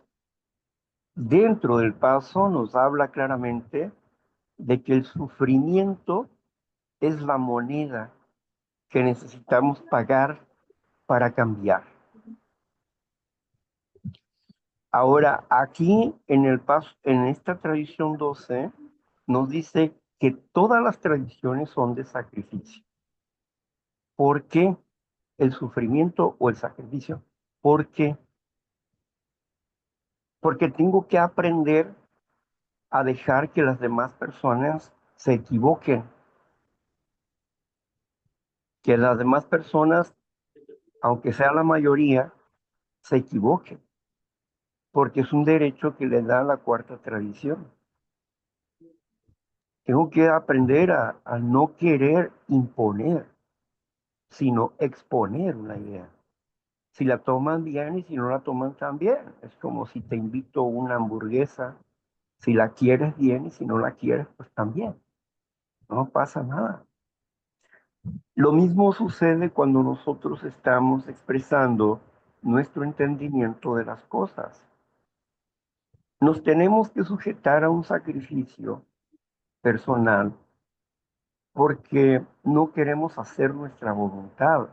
Dentro del paso nos habla claramente de que el sufrimiento es la moneda que necesitamos pagar para cambiar. Ahora, aquí en el paso, en esta tradición 12, nos dice que todas las tradiciones son de sacrificio. ¿Por qué el sufrimiento o el sacrificio? ¿Por qué? Porque tengo que aprender a dejar que las demás personas se equivoquen, que las demás personas, aunque sea la mayoría, se equivoquen, porque es un derecho que le da la cuarta tradición. Tengo que aprender a no querer imponer, sino exponer una idea. Si la toman bien y si no la toman tan bien. Es como si te invito una hamburguesa, si la quieres bien y si no la quieres, pues también. No pasa nada. Lo mismo sucede cuando nosotros estamos expresando nuestro entendimiento de las cosas. Nos tenemos que sujetar a un sacrificio personal porque no queremos hacer nuestra voluntad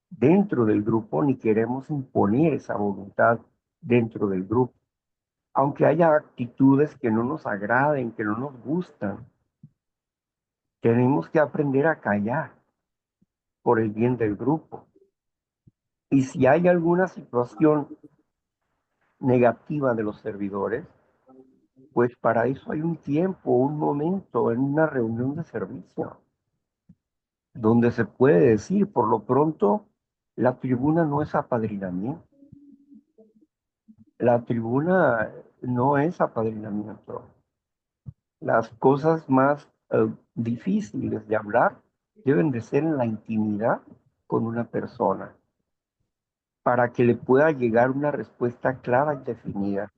dentro del grupo ni queremos imponer esa voluntad dentro del grupo. Aunque haya actitudes que no nos agraden, que no nos gustan, tenemos que aprender a callar por el bien del grupo. Y si hay alguna situación negativa de los servidores, pues para eso hay un tiempo, un momento en una reunión de servicio, donde se puede decir, por lo pronto, la tribuna no es apadrinamiento. La tribuna no es apadrinamiento. Las cosas más difíciles de hablar deben de ser en la intimidad con una persona, para que le pueda llegar una respuesta clara y definida.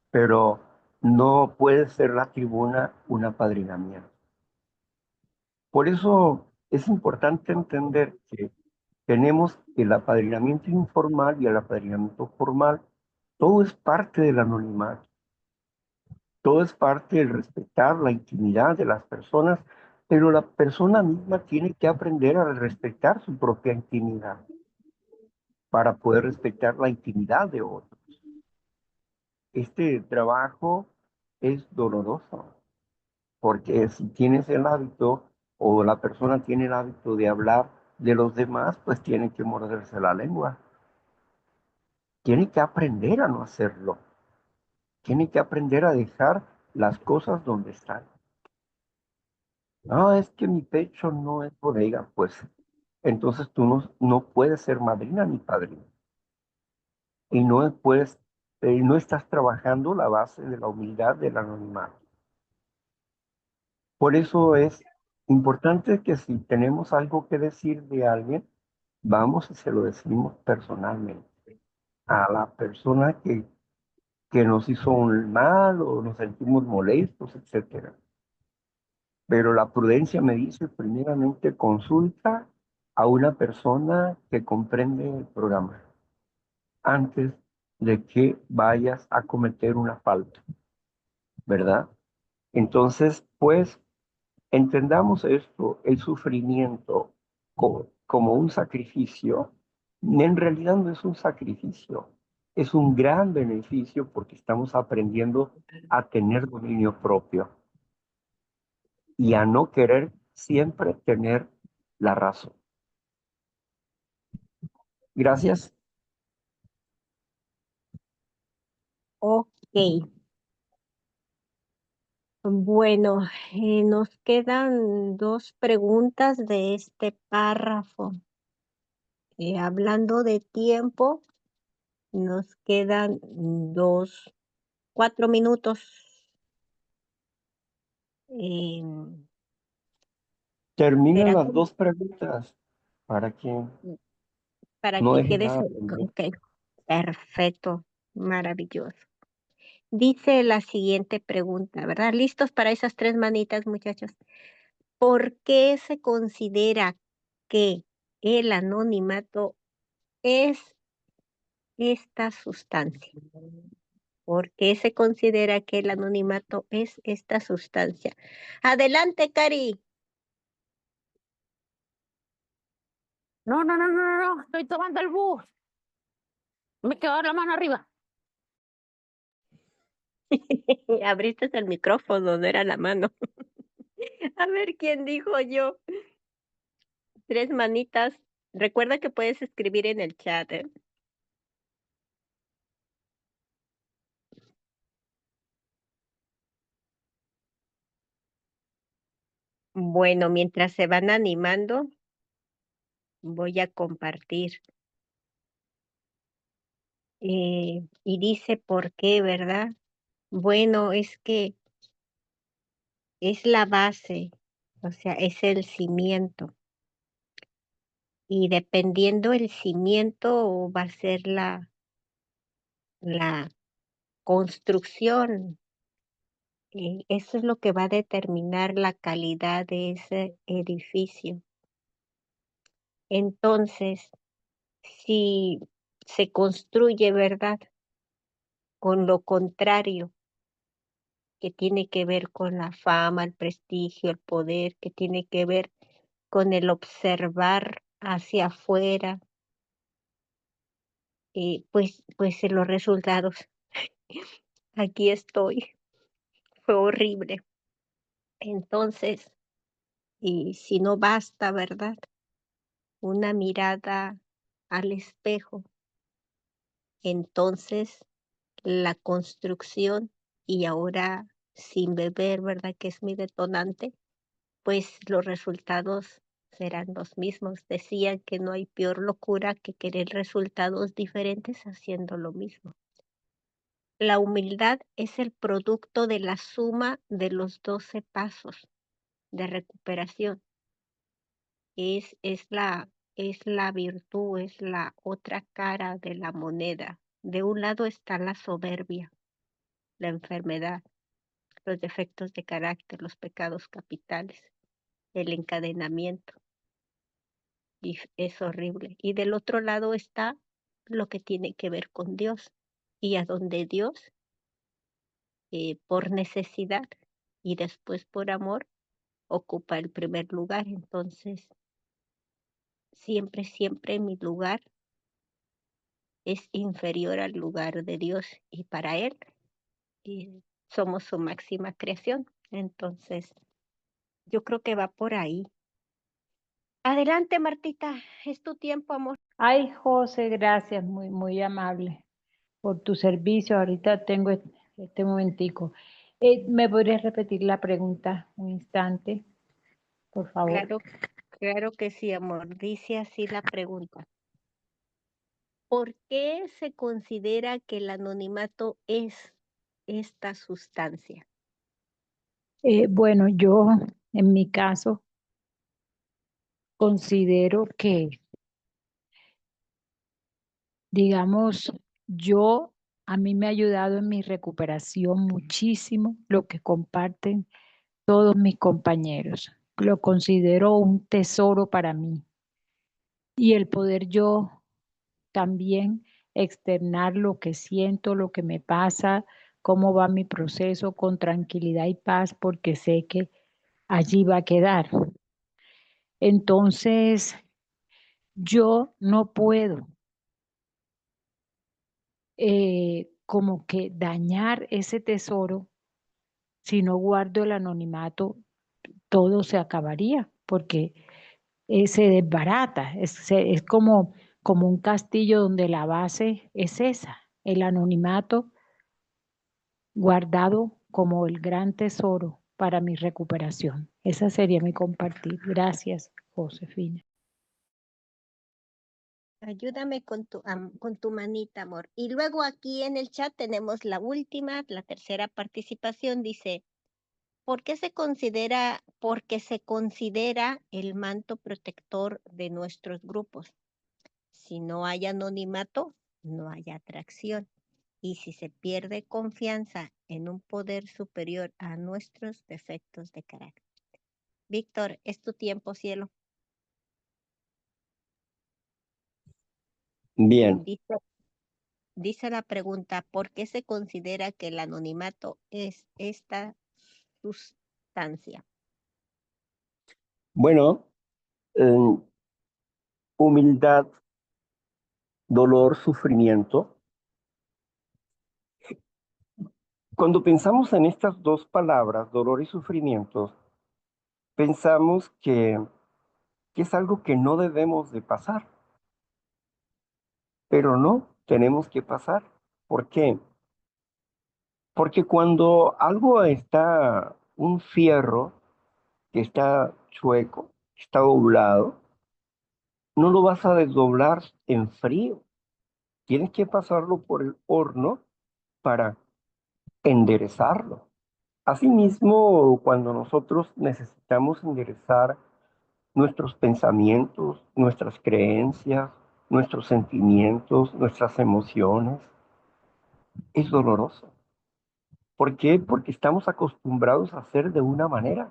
Pero no puede ser la tribuna un apadrinamiento. Por eso es importante entender que tenemos el apadrinamiento informal y el apadrinamiento formal. Todo es parte del anonimato. Todo es parte del respetar la intimidad de las personas, pero la persona misma tiene que aprender a respetar su propia intimidad para poder respetar la intimidad de otros. Este trabajo es doloroso, porque si tienes el hábito o la persona tiene el hábito de hablar de los demás, pues tiene que morderse la lengua. Tiene que aprender a no hacerlo. Tiene que aprender a dejar las cosas donde están. No, es que mi pecho no es bodega, pues entonces tú no puedes ser madrina ni padrino. Y no puedes, no estás trabajando la base de la humildad del anonimato. Por eso es importante que si tenemos algo que decir de alguien, vamos y se lo decimos personalmente a la persona que nos hizo un mal o nos sentimos molestos, etcétera. Pero la prudencia me dice, primeramente consulta a una persona que comprende el programa antes de que vayas a cometer una falta, ¿verdad? Entonces, pues, entendamos esto, el sufrimiento como un sacrificio, en realidad no es un sacrificio, es un gran beneficio porque estamos aprendiendo a tener dominio propio y a no querer siempre tener la razón. Gracias. Ok. Bueno, nos quedan 2 preguntas de este párrafo. Hablando de tiempo, nos quedan 4 minutos. Termina ¿Será las 2 preguntas para que para no que deje quede nada pendiente. ok, perfecto, maravilloso? Dice la siguiente pregunta, ¿verdad? ¿Listos para esas 3 manitas, muchachos? ¿Por qué se considera que el anonimato es esta sustancia? ¿Por qué se considera que el anonimato es esta sustancia? Adelante, Cari. No, no, no, no, no, no, estoy tomando el bus. Me quedó la mano arriba. Abriste el micrófono, no era la mano. A ver quién dijo yo. 3 manitas. Recuerda que puedes escribir en el chat, ¿eh? Bueno, mientras se van animando, voy a compartir. Y dice por qué, ¿verdad? Bueno, es que es la base, o sea, es el cimiento. Y dependiendo el cimiento va a ser la construcción. Y eso es lo que va a determinar la calidad de ese edificio. Entonces, si se construye, ¿verdad? Con lo contrario, que tiene que ver con la fama, el prestigio, el poder, que tiene que ver con el observar hacia afuera, pues en los resultados. Aquí estoy, fue horrible. Entonces, y si no basta, ¿verdad? Una mirada al espejo, entonces la construcción, y ahora sin beber, ¿verdad? Que es mi detonante, pues los resultados serán los mismos. Decían que no hay peor locura que querer resultados diferentes haciendo lo mismo. La humildad es el producto de la suma de los 12 pasos de recuperación. Es la virtud, es la otra cara de la moneda. De un lado está la soberbia, la enfermedad, los defectos de carácter, los pecados capitales, el encadenamiento. Y es horrible. Y del otro lado está lo que tiene que ver con Dios. Y a donde Dios, por necesidad y después por amor, ocupa el primer lugar. Entonces, siempre, siempre mi lugar es inferior al lugar de Dios y para Él somos su máxima creación. Entonces, yo creo que va por ahí. Adelante, Martita, es tu tiempo, amor. Ay, José, gracias, muy, muy amable por tu servicio. Ahorita tengo este momentico. ¿Me podrías repetir la pregunta un instante, por favor? Claro que sí, amor. Dice así la pregunta. ¿Por qué se considera que el anonimato es esta sustancia? Bueno, yo en mi caso considero que, digamos, a mí me ha ayudado en mi recuperación muchísimo lo que comparten todos mis compañeros. Lo considero un tesoro para mí. Y el poder yo también externar lo que siento, lo que me pasa, cómo va mi proceso con tranquilidad y paz, porque sé que allí va a quedar. Entonces, yo no puedo como que dañar ese tesoro. Si no guardo el anonimato, todo se acabaría, porque se desbarata. Es como un castillo donde la base es esa, el anonimato guardado como el gran tesoro para mi recuperación. Esa sería mi compartir. Gracias, Josefina. Ayúdame con tu manita, amor. Y luego aquí en el chat tenemos la última, la tercera participación. Dice, porque se considera el manto protector de nuestros grupos. Si no hay anonimato, no hay atracción. Y si se pierde confianza en un poder superior a nuestros defectos de carácter. Víctor, es tu tiempo, cielo. Bien, Dice la pregunta, ¿por qué se considera que el anonimato es esta sustancia? bueno, humildad, dolor, sufrimiento. Cuando pensamos en estas dos palabras, dolor y sufrimiento, pensamos que es algo que no debemos de pasar, pero no, tenemos que pasar. ¿Por qué? Porque cuando algo está, un fierro que está chueco, está doblado, no lo vas a desdoblar en frío. Tienes que pasarlo por el horno para enderezarlo. Asimismo, cuando nosotros necesitamos enderezar nuestros pensamientos, nuestras creencias, nuestros sentimientos, nuestras emociones, es doloroso. ¿Por qué? Porque estamos acostumbrados a hacer de una manera.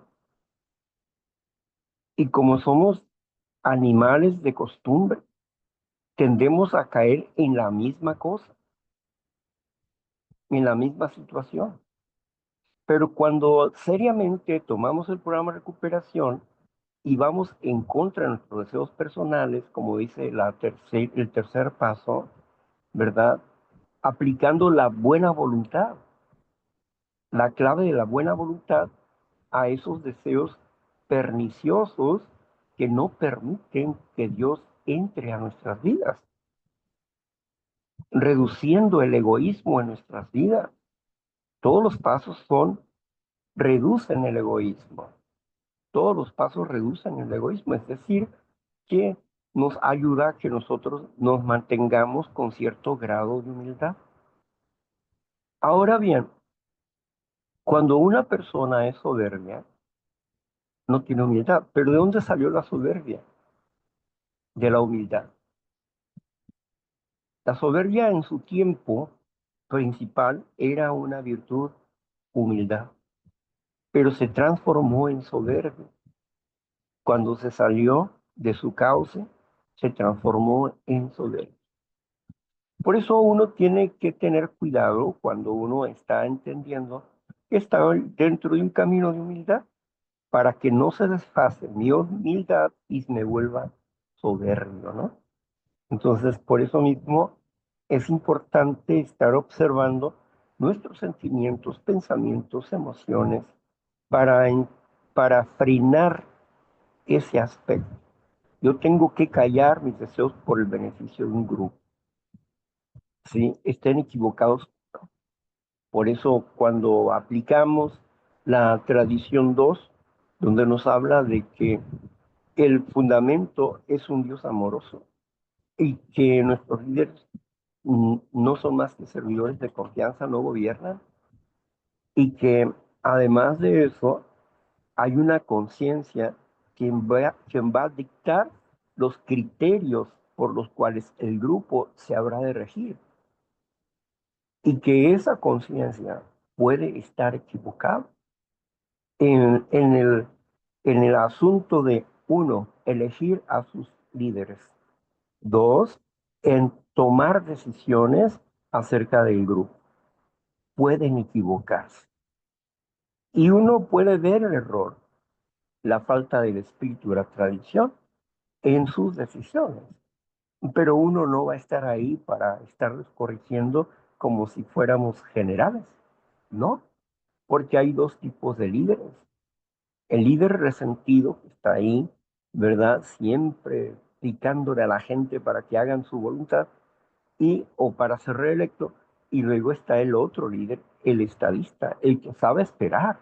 Y como somos animales de costumbre, tendemos a caer en la misma cosa, en la misma situación. Pero cuando seriamente tomamos el programa de recuperación y vamos en contra de nuestros deseos personales, como dice el tercer paso, ¿verdad? Aplicando la buena voluntad, la clave de la buena voluntad a esos deseos perniciosos que no permiten que Dios entre a nuestras vidas, reduciendo el egoísmo en nuestras vidas. Todos los pasos reducen el egoísmo. Todos los pasos reducen el egoísmo, es decir, que nos ayuda a que nosotros nos mantengamos con cierto grado de humildad. Ahora bien, cuando una persona es soberbia, no tiene humildad. ¿Pero de dónde salió la soberbia? De la humildad. La soberbia en su tiempo principal era una virtud, humildad, pero se transformó en soberbia. Cuando se salió de su cauce, se transformó en soberbia. Por eso uno tiene que tener cuidado cuando uno está entendiendo que está dentro de un camino de humildad, para que no se desfase mi humildad y me vuelva soberbio, ¿no? Entonces, por eso mismo es importante estar observando nuestros sentimientos, pensamientos, emociones, para, para frenar ese aspecto. Yo tengo que callar mis deseos por el beneficio de un grupo. ¿Sí? Estén equivocados. Por eso cuando aplicamos la tradición 2, donde nos habla de que el fundamento es un Dios amoroso y que nuestros líderes no son más que servidores de confianza, no gobiernan, y que además de eso hay una conciencia quien va a dictar los criterios por los cuales el grupo se habrá de regir, y que esa conciencia puede estar equivocada en el asunto de, uno, elegir a sus líderes; dos, en tomar decisiones acerca del grupo. Pueden equivocarse. Y uno puede ver el error, la falta del espíritu de la tradición en sus decisiones. Pero uno no va a estar ahí para estarlos corrigiendo como si fuéramos generales, ¿no? Porque hay dos tipos de líderes. El líder resentido que está ahí, ¿verdad? Siempre picándole a la gente para que hagan su voluntad o para ser reelecto. Y luego está el otro líder, el estadista, el que sabe esperar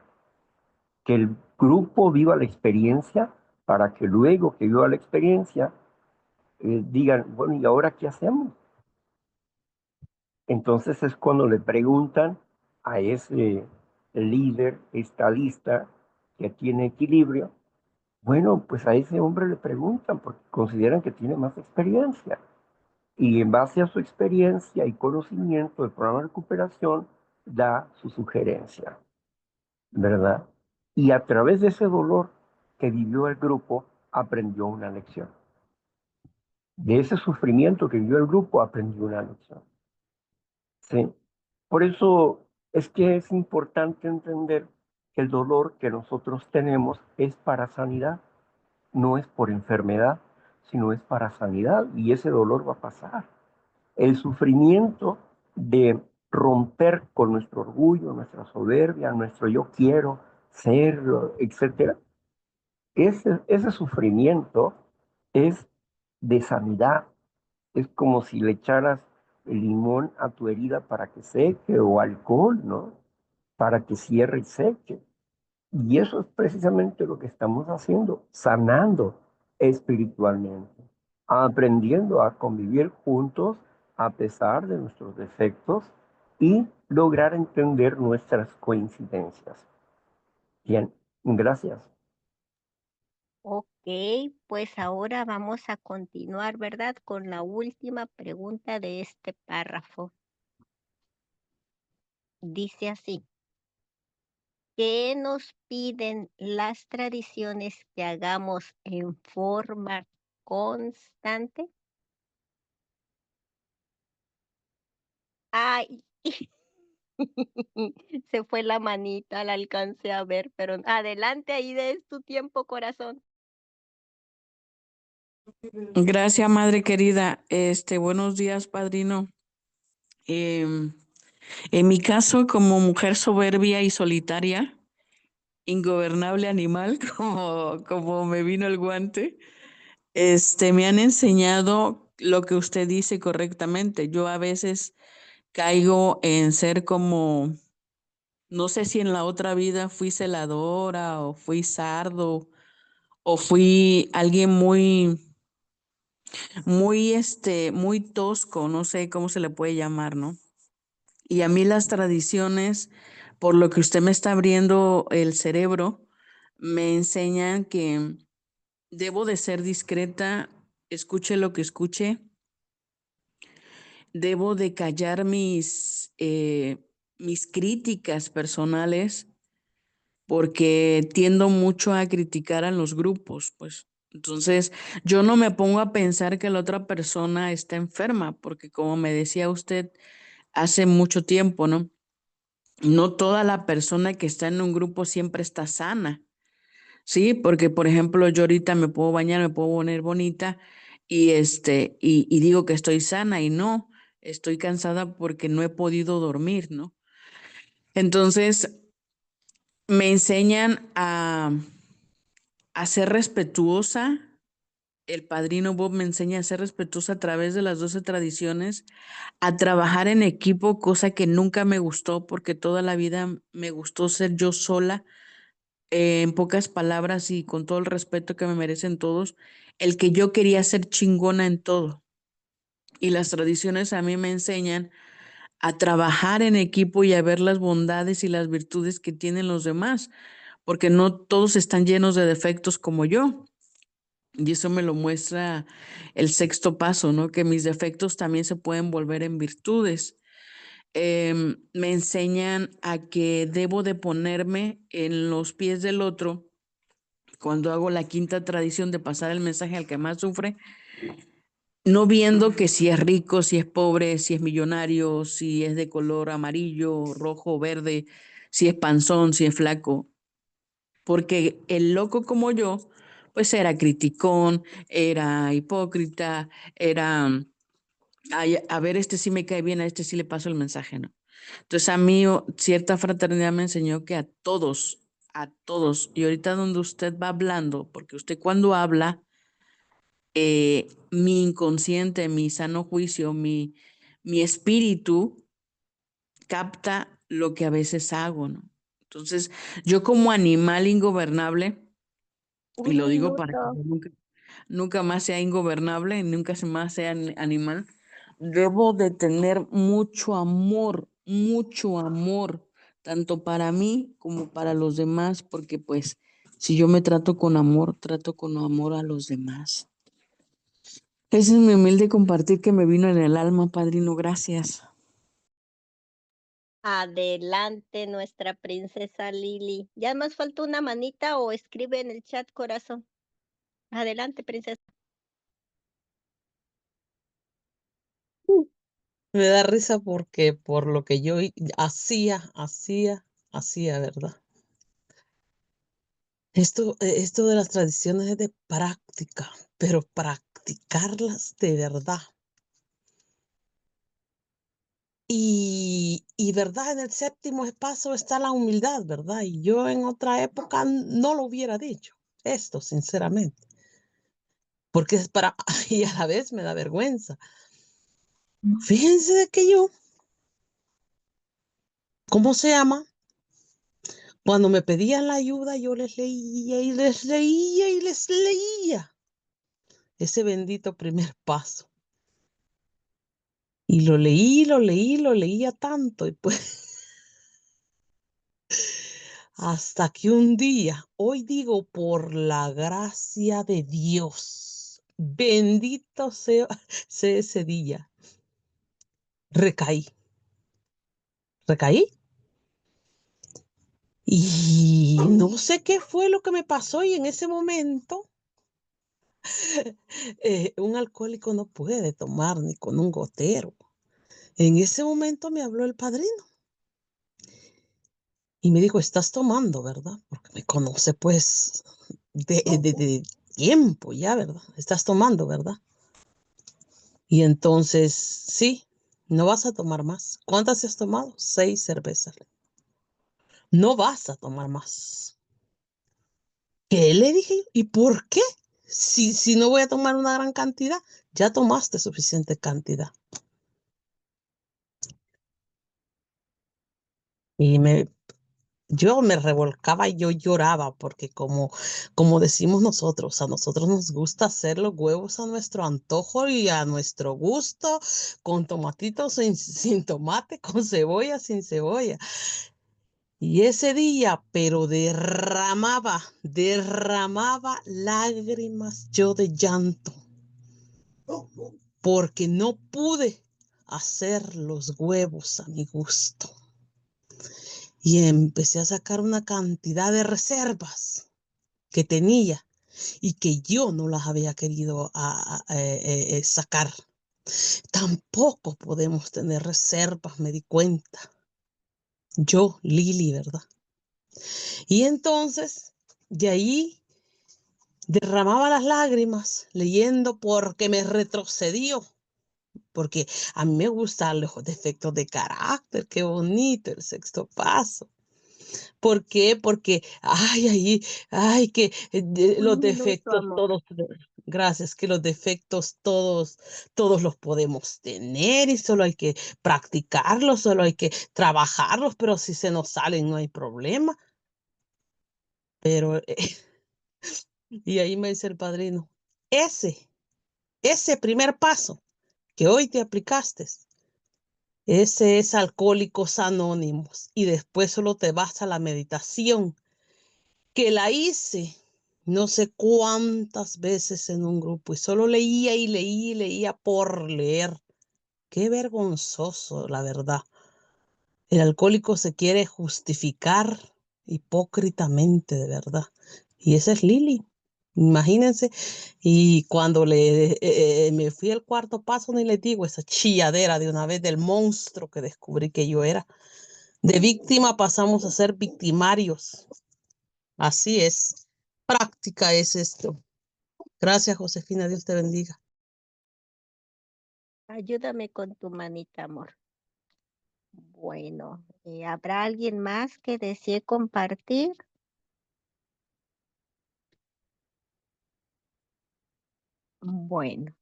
que el grupo viva la experiencia, para que luego que viva la experiencia digan, bueno, ¿y ahora qué hacemos? Entonces es cuando le preguntan a ese líder estadista que tiene equilibrio, bueno, pues a ese hombre le preguntan porque consideran que tiene más experiencia. Y en base a su experiencia y conocimiento del programa de recuperación, da su sugerencia, ¿verdad? Y a través de ese dolor que vivió el grupo, aprendió una lección. De ese sufrimiento que vivió el grupo, aprendió una lección. ¿Sí? Por eso es que es importante entender que el dolor que nosotros tenemos es para sanidad, no es por enfermedad, sino es para sanidad y ese dolor va a pasar. El sufrimiento de romper con nuestro orgullo, nuestra soberbia, nuestro yo quiero ser, etcétera, ese sufrimiento es de sanidad. Es como si le echaras el limón a tu herida para que seque o alcohol, ¿no? Para que cierre y seque. Y eso es precisamente lo que estamos haciendo, sanando espiritualmente, aprendiendo a convivir juntos a pesar de nuestros defectos y lograr entender nuestras coincidencias. Bien, gracias. Ok, pues ahora vamos a continuar, ¿verdad? Con la última pregunta de este párrafo. Dice así, ¿qué nos piden las tradiciones que hagamos en forma constante? Ay, se fue la manita, la alcancé a ver, pero adelante, ahí es tu tiempo, corazón. Gracias, madre querida. Buenos días, padrino. En mi caso, como mujer soberbia y solitaria, ingobernable animal, como me vino el guante, me han enseñado lo que usted dice correctamente. Yo a veces caigo en ser como, no sé si en la otra vida fui celadora o fui sardo o fui alguien muy tosco, no sé cómo se le puede llamar, ¿no? Y a mí las tradiciones, por lo que usted me está abriendo el cerebro, me enseñan que debo de ser discreta, escuche lo que escuche, debo de callar mis críticas personales, porque tiendo mucho a criticar a los grupos, pues. Entonces, yo no me pongo a pensar que la otra persona está enferma, porque como me decía usted hace mucho tiempo, ¿no? No toda la persona que está en un grupo siempre está sana, ¿sí? Porque, por ejemplo, yo ahorita me puedo bañar, me puedo poner bonita y digo que estoy sana y no, estoy cansada porque no he podido dormir, ¿no? Entonces, me enseñan a ser respetuosa. El padrino Bob me enseña a ser respetuosa a través de las 12 tradiciones, a trabajar en equipo, cosa que nunca me gustó porque toda la vida me gustó ser yo sola, en pocas palabras y con todo el respeto que me merecen todos, el que yo quería ser chingona en todo. Y las tradiciones a mí me enseñan a trabajar en equipo y a ver las bondades y las virtudes que tienen los demás, porque no todos están llenos de defectos como yo. Y eso me lo muestra el sexto paso, ¿no? Que mis defectos también se pueden volver en virtudes. Me enseñan a que debo de ponerme en los pies del otro cuando hago la quinta tradición de pasar el mensaje al que más sufre, no viendo que si es rico, si es pobre, si es millonario, si es de color amarillo, rojo, verde, si es panzón, si es flaco. Porque el loco como yo, pues era criticón, era hipócrita, era, ay, a ver, este sí me cae bien, a este sí le paso el mensaje, ¿no? Entonces a mí cierta fraternidad me enseñó que a todos, y ahorita donde usted va hablando, porque usted cuando habla, mi inconsciente, mi sano juicio, mi espíritu capta lo que a veces hago, ¿no? Entonces, yo como animal ingobernable, y Un lo digo para que minuto. yo nunca, nunca más sea ingobernable, nunca más sea animal. Debo de tener mucho amor, tanto para mí como para los demás, porque pues si yo me trato con amor a los demás. Ese es mi humilde compartir que me vino en el alma, padrino, gracias. Adelante, nuestra princesa Lili. Ya más falta una manita o escribe en el chat, corazón. Adelante, princesa. Me da risa porque por lo que yo hacía, ¿verdad? Esto de las tradiciones es de práctica, pero practicarlas de verdad. Y verdad, en el séptimo paso está la humildad, ¿verdad? Y yo en otra época no lo hubiera dicho, esto, sinceramente, porque es para, y a la vez me da vergüenza. Fíjense de que yo, ¿cómo se llama? Cuando me pedían la ayuda, yo les leía y les leía y les leía ese bendito primer paso. Y lo leía tanto, y pues hasta que un día, hoy digo, por la gracia de Dios, bendito sea ese día, recaí. Y no sé qué fue lo que me pasó y en ese momento un alcohólico no puede tomar ni con un gotero. En ese momento me habló el padrino y me dijo, estás tomando, ¿verdad? Porque me conoce pues de tiempo ya, ¿verdad? Estás tomando, ¿verdad? Y entonces, sí, no vas a tomar más. ¿Cuántas has tomado? 6 cervezas. No vas a tomar más. ¿Qué le dije yo? ¿Y por qué? Si no voy a tomar una gran cantidad, ya tomaste suficiente cantidad. Y yo me revolcaba y yo lloraba porque como decimos nosotros, a nosotros nos gusta hacer los huevos a nuestro antojo y a nuestro gusto, con tomatitos sin tomate, con cebolla, sin cebolla. Y ese día, pero derramaba lágrimas yo de llanto, porque no pude hacer los huevos a mi gusto. Y empecé a sacar una cantidad de reservas que tenía y que yo no las había querido sacar. Tampoco podemos tener reservas, me di cuenta. Yo, Lili, ¿verdad? Y entonces, de ahí derramaba las lágrimas leyendo porque me retrocedió. Porque a mí me gustan los defectos de carácter, qué bonito el sexto paso. ¿Por qué? Porque, que los defectos todos, gracias, que los defectos todos los podemos tener y solo hay que practicarlos, solo hay que trabajarlos, pero si se nos salen no hay problema. Pero, y ahí me dice el padrino, ese primer paso que hoy te aplicaste, ese es Alcohólicos Anónimos y después solo te vas a la meditación, que la hice no sé cuántas veces en un grupo y solo leía y leía y leía por leer. Qué vergonzoso, la verdad. El alcohólico se quiere justificar hipócritamente, de verdad. Y esa es Lili. Imagínense. Y cuando me fui al cuarto paso, ni le digo esa chilladera de una vez del monstruo que descubrí que yo era. De víctima pasamos a ser victimarios. Así es. Práctica es esto. Gracias, Josefina. Dios te bendiga. Ayúdame con tu manita, amor. Bueno, ¿habrá alguien más que desee compartir? Bueno,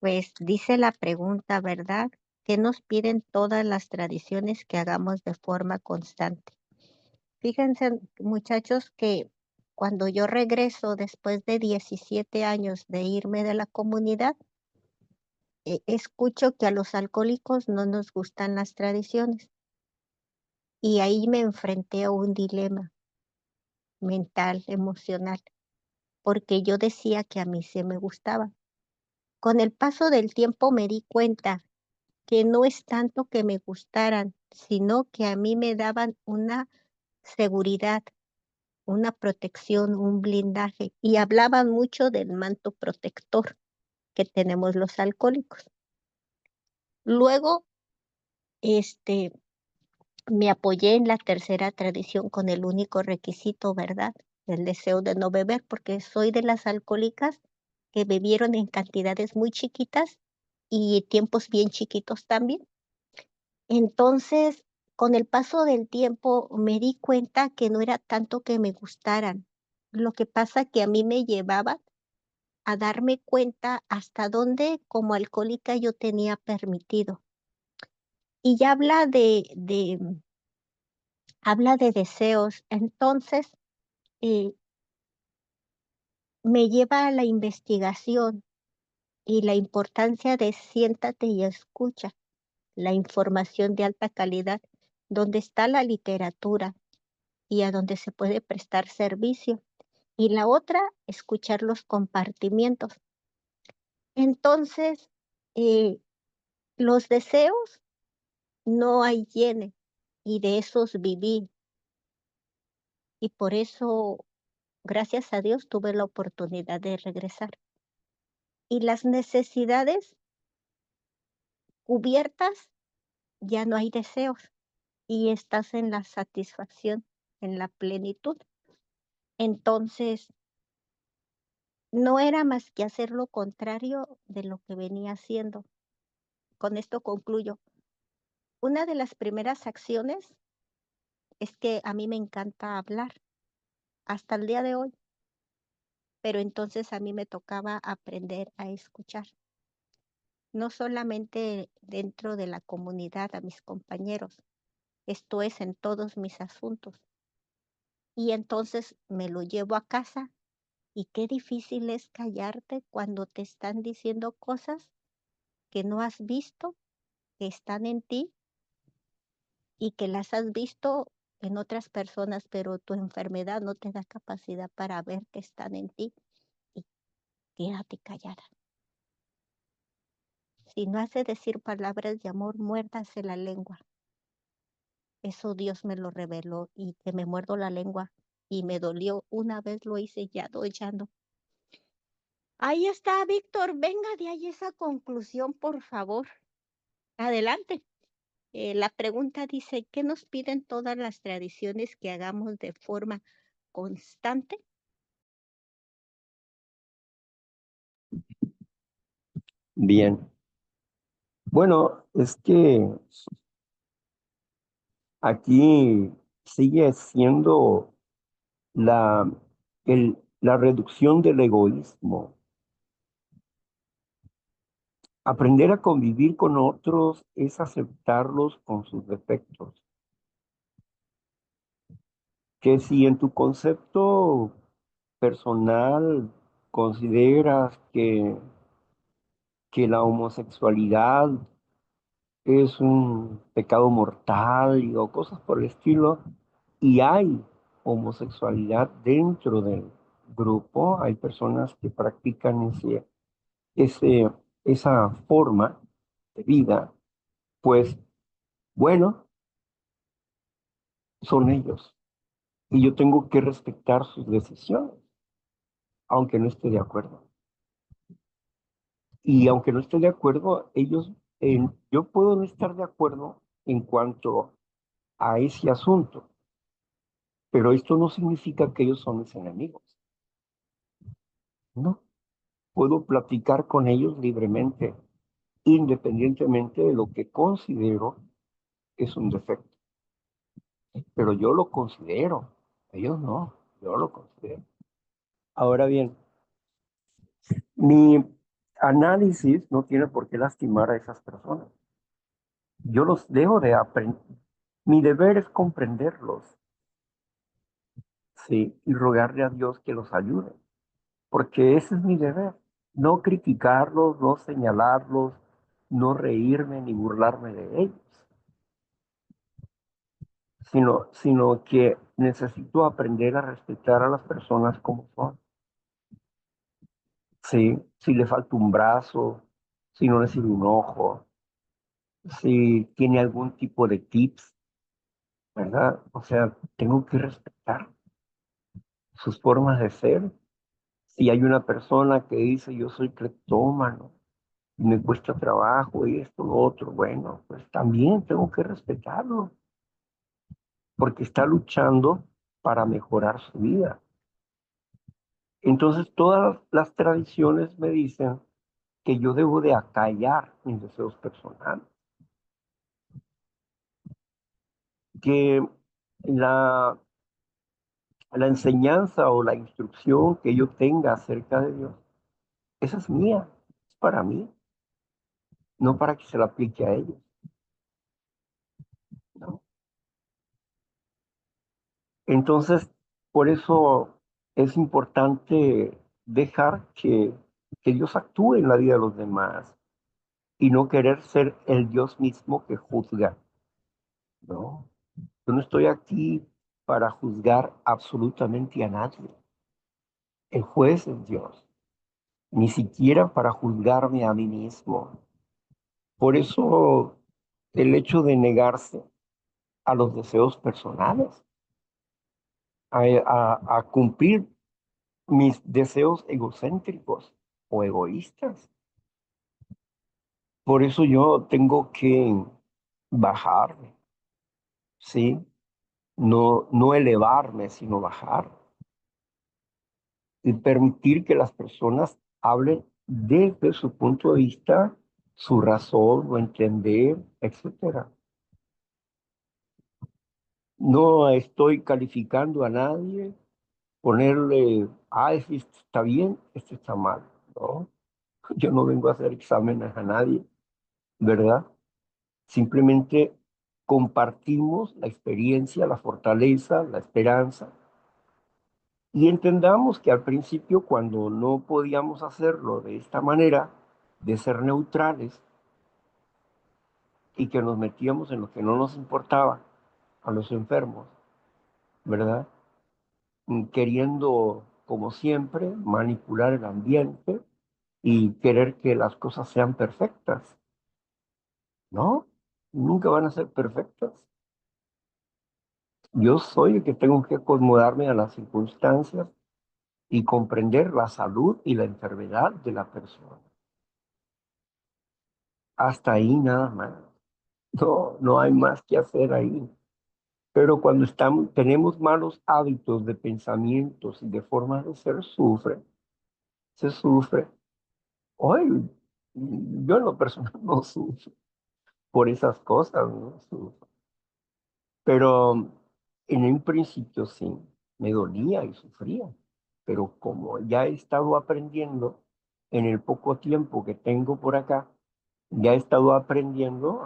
pues dice la pregunta, ¿verdad? ¿Qué nos piden todas las tradiciones que hagamos de forma constante? Fíjense, muchachos, que cuando yo regreso después de 17 años de irme de la comunidad, escucho que a los alcohólicos no nos gustan las tradiciones. Y ahí me enfrenté a un dilema mental, emocional, porque yo decía que a mí sí me gustaba. Con el paso del tiempo me di cuenta que no es tanto que me gustaran, sino que a mí me daban una seguridad, una protección, un blindaje, y hablaban mucho del manto protector que tenemos los alcohólicos. Luego, me apoyé en la tercera tradición con el único requisito, ¿verdad? El deseo de no beber, porque soy de las alcohólicas que bebieron en cantidades muy chiquitas y tiempos bien chiquitos también. Entonces, con el paso del tiempo me di cuenta que no era tanto que me gustaran. Lo que pasa que a mí me llevaba a darme cuenta hasta dónde como alcohólica yo tenía permitido. Y ya habla de deseos. Entonces, eh, me lleva a la investigación y la importancia de siéntate y escucha la información de alta calidad, donde está la literatura y a donde se puede prestar servicio. Y la otra, escuchar los compartimientos. Entonces, los deseos no hay llene y de esos viví. Y por eso, gracias a Dios, tuve la oportunidad de regresar. Y las necesidades cubiertas, ya no hay deseos y estás en la satisfacción, en la plenitud. Entonces, no era más que hacer lo contrario de lo que venía haciendo. Con esto concluyo. Una de las primeras acciones es que a mí me encanta hablar hasta el día de hoy, pero entonces a mí me tocaba aprender a escuchar, no solamente dentro de la comunidad a mis compañeros, esto es en todos mis asuntos. Y entonces me lo llevo a casa y qué difícil es callarte cuando te están diciendo cosas que no has visto, que están en ti y que las has visto en otras personas, pero tu enfermedad no te da capacidad para ver que están en ti y quédate callada. Si no hace decir palabras de amor, muérdase la lengua. Eso Dios me lo reveló y que me muerdo la lengua y me dolió. Una vez lo hice, ya no. Ahí está, Víctor. Venga de ahí esa conclusión, por favor. Adelante. La pregunta dice, ¿qué nos piden todas las tradiciones que hagamos de forma constante? Bien. Bueno, es que aquí sigue siendo la, la reducción del egoísmo. Aprender a convivir con otros es aceptarlos con sus defectos. Que si en tu concepto personal consideras que la homosexualidad es un pecado mortal o cosas por el estilo, y hay homosexualidad dentro del grupo, hay personas que practican esa forma de vida, pues bueno, son ellos. Y yo tengo que respetar sus decisiones, aunque no esté de acuerdo. Y aunque no esté de acuerdo, yo puedo no estar de acuerdo en cuanto a ese asunto, pero esto no significa que ellos son mis enemigos. No, puedo platicar con ellos libremente, independientemente de lo que considero es un defecto. Pero yo lo considero, ellos no, yo lo considero. Ahora bien, mi análisis no tiene por qué lastimar a esas personas. Yo Mi deber es comprenderlos, sí, y rogarle a Dios que los ayude, porque ese es mi deber, no criticarlos, no señalarlos, no reírme ni burlarme de ellos, sino que necesito aprender a respetar a las personas como son. Sí, si le falta un brazo, si no le sirve un ojo, si tiene algún tipo de tips, ¿verdad? O sea, tengo que respetar sus formas de ser. Si hay una persona que dice yo soy cleptómano y me cuesta trabajo y esto, lo otro, bueno, pues también tengo que respetarlo, porque está luchando para mejorar su vida. Entonces, todas las tradiciones me dicen que yo debo de acallar mis deseos personales, que la, la enseñanza o la instrucción que yo tenga acerca de Dios, esa es mía, es para mí, no para que se la aplique a ellos, ¿no? Entonces, por eso es importante dejar que Dios actúe en la vida de los demás y no querer ser el Dios mismo que juzga, ¿no? Yo no estoy aquí para juzgar absolutamente a nadie. El juez es Dios, ni siquiera para juzgarme a mí mismo. Por eso el hecho de negarse a los deseos personales, a cumplir mis deseos egocéntricos o egoístas. Por eso yo tengo que bajarme, ¿sí? No elevarme, sino bajar y permitir que las personas hablen desde su punto de vista, su razón o entender, etcétera. No estoy calificando a nadie, ponerle, este está bien, este está mal, ¿no? Yo no vengo a hacer exámenes a nadie, ¿verdad? Simplemente compartimos la experiencia, la fortaleza, la esperanza y entendamos que al principio cuando no podíamos hacerlo de esta manera, de ser neutrales y que nos metíamos en lo que no nos importaba a los enfermos, ¿verdad? Queriendo, como siempre, manipular el ambiente y querer que las cosas sean perfectas. No, nunca van a ser perfectas. Yo soy el que tengo que acomodarme a las circunstancias y comprender la salud y la enfermedad de la persona. Hasta ahí nada más. No hay más que hacer ahí. Pero cuando tenemos malos hábitos de pensamientos y de formas de ser, se sufre. Hoy, yo en lo personal no sufro por esas cosas, no sufro. Pero en un principio sí, me dolía y sufría. Pero como ya he estado aprendiendo en el poco tiempo que tengo por acá, ya he estado aprendiendo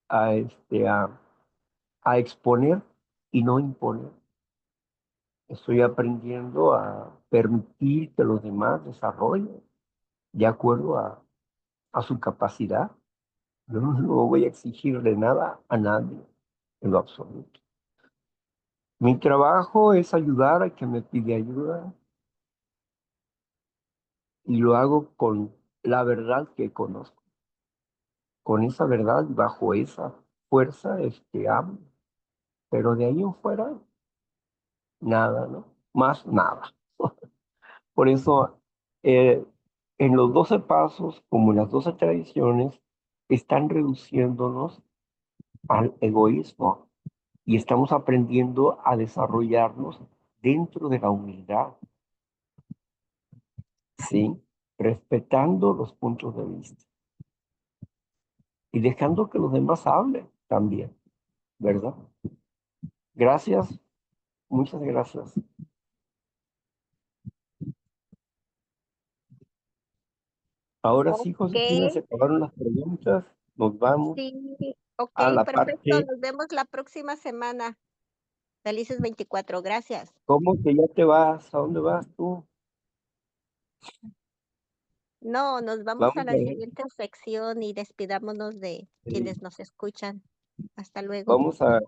a, este, a, a exponer y no imponer. Estoy aprendiendo a permitir que los demás desarrollen de acuerdo a su capacidad. Yo no voy a exigirle nada a nadie en lo absoluto. Mi trabajo es ayudar a quien me pide ayuda y lo hago con la verdad que conozco. Con esa verdad y bajo esa fuerza es que amo. Pero de ahí en fuera, nada, ¿no? Más nada. Por eso, eh, en los 12 pasos, como en las 12 tradiciones, están reduciéndonos al egoísmo y estamos aprendiendo a desarrollarnos dentro de la humildad, ¿sí? Respetando los puntos de vista y dejando que los demás hablen también, ¿verdad? Gracias, muchas gracias. Ahora sí, Ok, Josefina, se acabaron las preguntas. Nos vamos sí, ok, a la perfecto. parte, Nos vemos la próxima semana. Felices 24, gracias. ¿Cómo que ya te vas? ¿A dónde vas tú? No, nos vamos Vamos a a la ver. siguiente sección y despidámonos de quienes nos escuchan. Hasta luego. Vamos a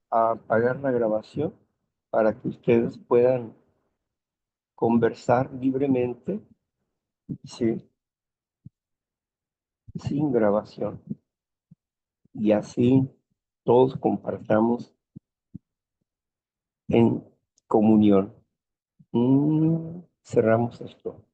apagar la grabación para que ustedes puedan conversar libremente, sí, sin grabación. Y así todos compartamos en comunión. Cerramos esto.